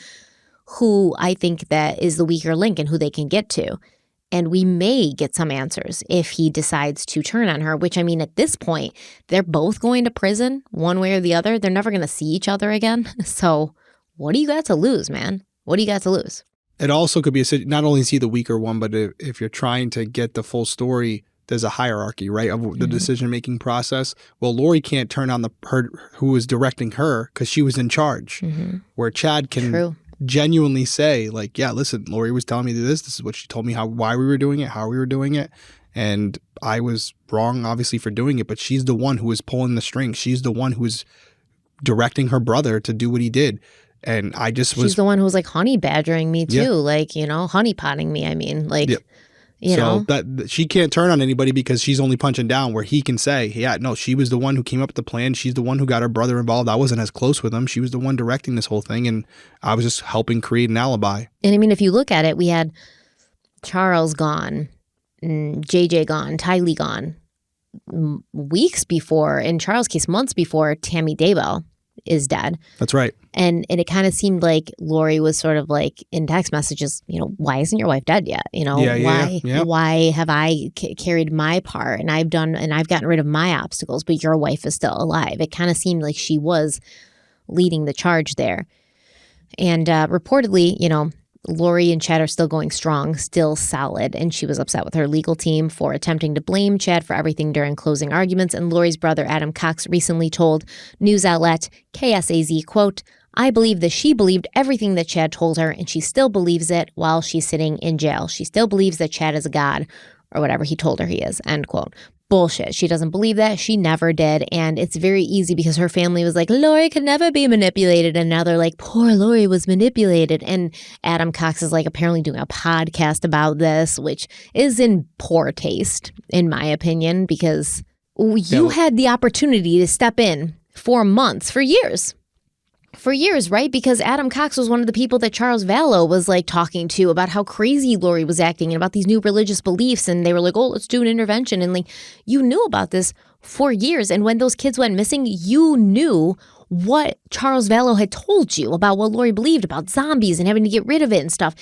who I think that is the weaker link and who they can get to. And we may get some answers if he decides to turn on her, which, I mean, at this point, they're both going to prison one way or the other. They're never going to see each other again. So what do you got to lose, man? What do you got to lose? It also could be not only is he the weaker one, but if you're trying to get the full story, there's a hierarchy, right, of the decision-making process. Well, Lori can't turn on her who was directing her because she was in charge, where Chad can genuinely say, like, yeah, listen, Lori was telling me this. This is what she told me, why we were doing it, how we were doing it. And I was wrong, obviously, for doing it, but she's the one who was pulling the strings. She's the one who was directing her brother to do what he did. And I just was... She's the one who was like honey badgering me too, like, you know, honey potting me. I mean, like, you know. That she can't turn on anybody because she's only punching down, where he can say, yeah, no, she was the one who came up with the plan. She's the one who got her brother involved. I wasn't as close with him. She was the one directing this whole thing. And I was just helping create an alibi. And I mean, if you look at it, we had Charles gone, JJ gone, Tylee gone weeks before, in Charles' case, months before Tammy Daybell is dead. That's right. And it kind of seemed like Lori was sort of like in text messages, you know, why isn't your wife dead yet? You know, why have I carried my part and I've gotten rid of my obstacles, but your wife is still alive? It kind of seemed like she was leading the charge there. And reportedly, you know, Lori and Chad are still going strong, still solid, and she was upset with her legal team for attempting to blame Chad for everything during closing arguments. And Lori's brother, Adam Cox, recently told news outlet KSAZ, quote, I believe that she believed everything that Chad told her, and she still believes it while she's sitting in jail. She still believes that Chad is a god, or whatever he told her he is, end quote. Bullshit. She doesn't believe that. She never did. And it's very easy because her family was like, Lori could never be manipulated. And now they're like, poor Lori was manipulated. And Adam Cox is like apparently doing a podcast about this, which is in poor taste, in my opinion, because you had the opportunity to step in for months, for years, right? Because Adam Cox was one of the people that Charles Vallow was like talking to about how crazy Lori was acting and about these new religious beliefs. And they were like, oh, let's do an intervention. And like, you knew about this for years. And when those kids went missing, you knew what Charles Vallow had told you about what Lori believed about zombies and having to get rid of it and stuff.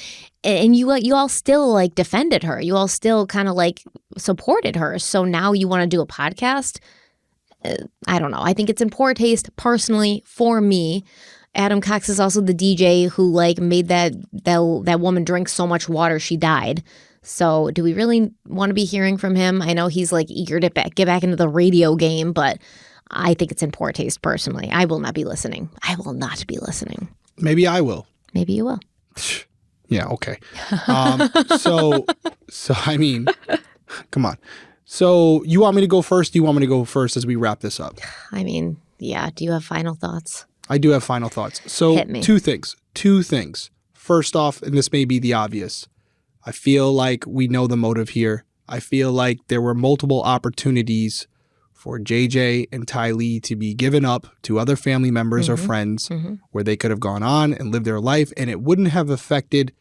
And you all still like defended her. You all still kind of like supported her. So now you want to do a podcast? I don't know. I think it's in poor taste personally for me. Adam Cox is also the DJ who like made that woman drink so much water she died. So do we really want to be hearing from him? I know he's like eager to get back into the radio game, but I think it's in poor taste personally. I will not be listening. I will not be listening. Maybe I will. Maybe you will. Yeah, okay. So I mean, come on. So you want me to go first? Do you want me to go first as we wrap this up? I mean, yeah. Do you have final thoughts? I do have final thoughts. So Hit me. Two things. First off, and this may be the obvious, I feel like we know the motive here. I feel like there were multiple opportunities for JJ and Tylee to be given up to other family members or friends where they could have gone on and lived their life, and it wouldn't have affected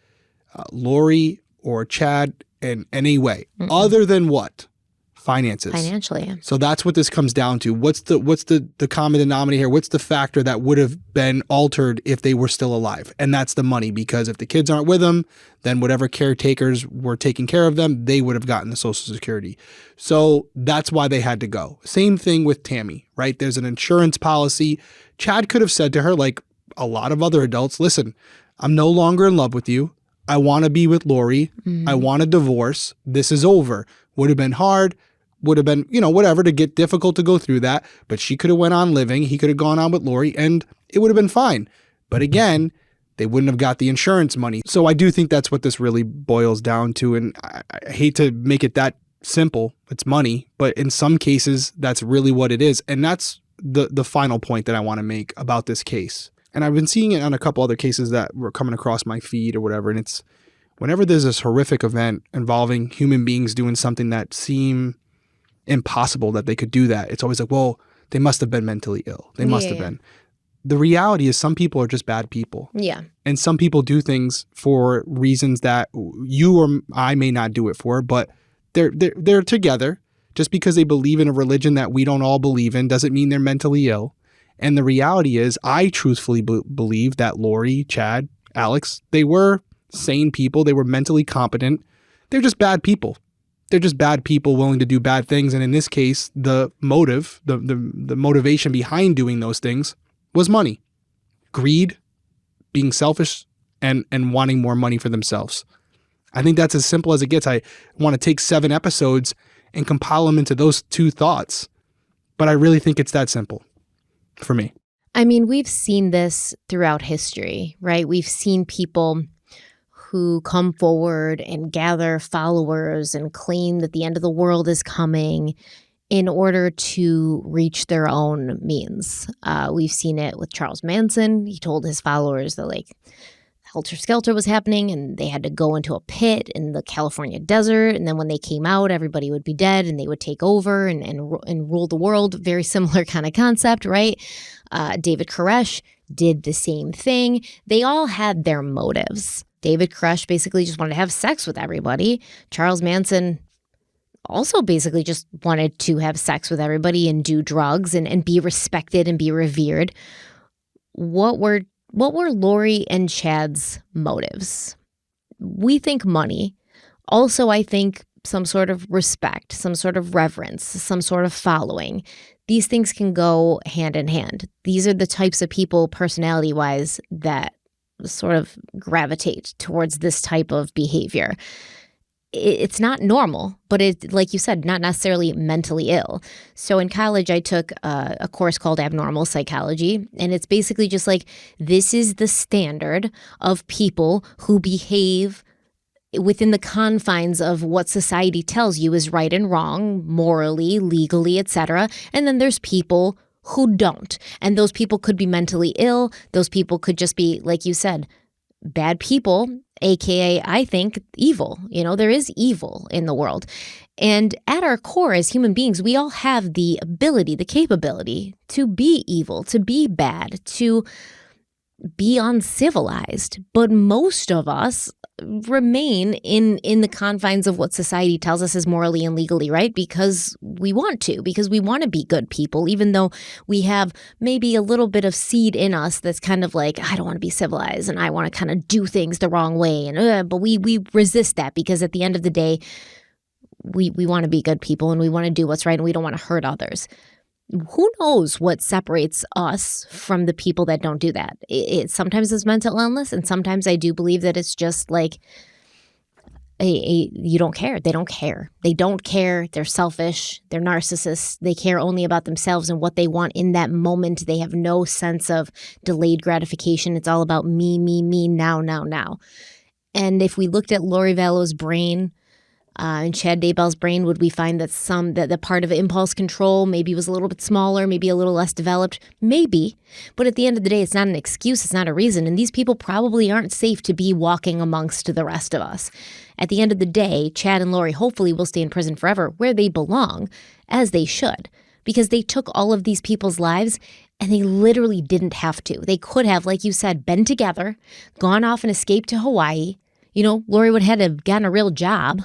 Lori or Chad in any way other than what? Finances. Financially. So that's what this comes down to. What's the common denominator here? What's the factor that would have been altered if they were still alive? And that's the money, because if the kids aren't with them, then whatever caretakers were taking care of them, they would have gotten the Social Security. So that's why they had to go. Same thing with Tammy, right? There's an insurance policy. Chad could have said to her, like a lot of other adults, listen, I'm no longer in love with you. I want to be with Lori. I want a divorce. This is over. Would have been hard. Would have been, whatever, to get difficult to go through that. But she could have went on living. He could have gone on with Lori and it would have been fine. But again, they wouldn't have got the insurance money. So I do think that's what this really boils down to. And I hate to make it that simple. It's money. But in some cases, that's really what it is. And that's the final point that I want to make about this case. And I've been seeing it on a couple other cases that were coming across my feed or whatever. And it's whenever there's this horrific event involving human beings doing something that seem impossible that they could do that, it's always like, well, they must have been mentally ill. They must have been. The reality is some people are just bad people. Yeah. And some people do things for reasons that you or I may not do it for, but they're together. Just because they believe in a religion that we don't all believe in doesn't mean they're mentally ill. And the reality is, I truthfully believe that Lori, Chad, Alex, they were sane people. They were mentally competent. They're just bad people. They're just bad people willing to do bad things. And in this case, the motive, the motivation behind doing those things was money, greed, being selfish, and wanting more money for themselves. I think that's as simple as it gets. I want to take 7 episodes and compile them into those 2 thoughts. But I really think it's that simple for me. I mean, we've seen this throughout history, right? We've seen people who come forward and gather followers and claim that the end of the world is coming in order to reach their own means. We've seen it with Charles Manson. He told his followers that, like, Helter Skelter was happening and they had to go into a pit in the California desert. And then when they came out, everybody would be dead and they would take over and rule the world. Very similar kind of concept, right? David Koresh did the same thing. They all had their motives. David Koresh basically just wanted to have sex with everybody. Charles Manson also basically just wanted to have sex with everybody and do drugs and be respected and be revered. What were Lori and Chad's motives? We think money. Also, I think some sort of respect, some sort of reverence, some sort of following. These things can go hand in hand. These are the types of people, personality-wise, that sort of gravitate towards this type of behavior. It's not normal, but it, like you said, not necessarily mentally ill. So in college, I took a course called Abnormal Psychology, and it's basically just like, this is the standard of people who behave within the confines of what society tells you is right and wrong, morally, legally, etc. And then there's people who don't. And those people could be mentally ill. Those people could just be, like you said, bad people, aka, I think, evil. You know, there is evil in the world. And at our core as human beings, we all have the ability, the capability to be evil, to be bad, to be uncivilized. But most of us remain in the confines of what society tells us is morally and legally right because we want to be good people, even though we have maybe a little bit of seed in us that's kind of like, I don't want to be civilized and I want to kind of do things the wrong way. And but we resist that because at the end of the day, we want to be good people and we want to do what's right and we don't want to hurt others. Who knows what separates us from the people that don't do that? Sometimes it's mental illness, and sometimes I do believe that it's just like you don't care. They don't care. They don't care. They're selfish. They're narcissists. They care only about themselves and what they want in that moment. They have no sense of delayed gratification. It's all about me, now. And if we looked at Lori Vallow's brain, and Chad Daybell's brain, would we find that that the part of impulse control maybe was a little bit smaller, maybe a little less developed? Maybe. But at the end of the day, it's not an excuse. It's not a reason. And these people probably aren't safe to be walking amongst the rest of us. At the end of the day, Chad and Lori hopefully will stay in prison forever where they belong, as they should, because they took all of these people's lives and they literally didn't have to. They could have, like you said, been together, gone off and escaped to Hawaii. You know, Lori would have had to have gotten a real job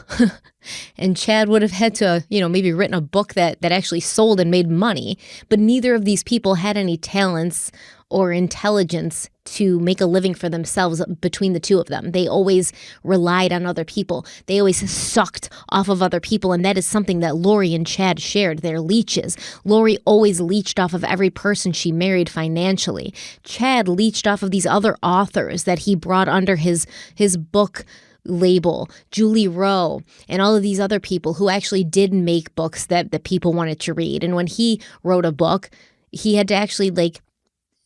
and Chad would have had to, maybe written a book that actually sold and made money. But neither of these people had any talents or intelligence to make a living for themselves between the two of them. They always relied on other people. They always sucked off of other people. And that is something that Lori and Chad shared. They're leeches. Lori always leeched off of every person she married financially. Chad leeched off of these other authors that he brought under his book label, Julie Rowe, and all of these other people who actually did make books that people wanted to read. And when he wrote a book, he had to actually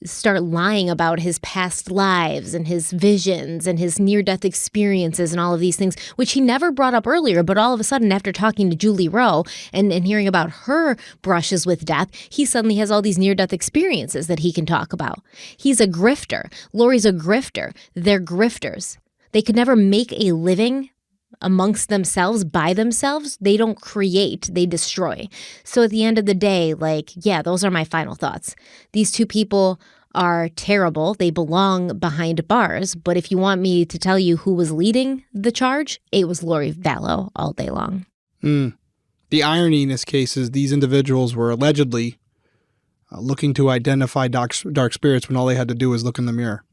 start lying about his past lives and his visions and his near-death experiences and all of these things, which he never brought up earlier. But all of a sudden, after talking to Julie Rowe and hearing about her brushes with death, he suddenly has all these near-death experiences that he can talk about. He's a grifter. Lori's a grifter. They're grifters. They could never make a living amongst themselves, by themselves. They don't create, they destroy. So at the end of the day, like, yeah, those are my final thoughts. These two people are terrible. They belong behind bars. But if you want me to tell you who was leading the charge, it was Lori Vallow all day long. The irony in this case is these individuals were allegedly looking to identify dark spirits when all they had to do was look in the mirror.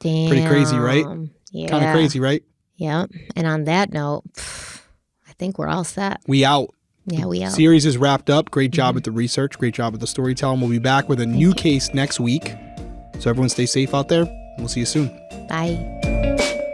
Damn. Pretty crazy, right? Yeah. Kind of crazy, right? Yep. And on that note, I think we're all set. We out. Yeah, we out. Series is wrapped up. Great job with the research. Great job with the storytelling. We'll be back with a new case next week. So everyone stay safe out there. We'll see you soon. Bye.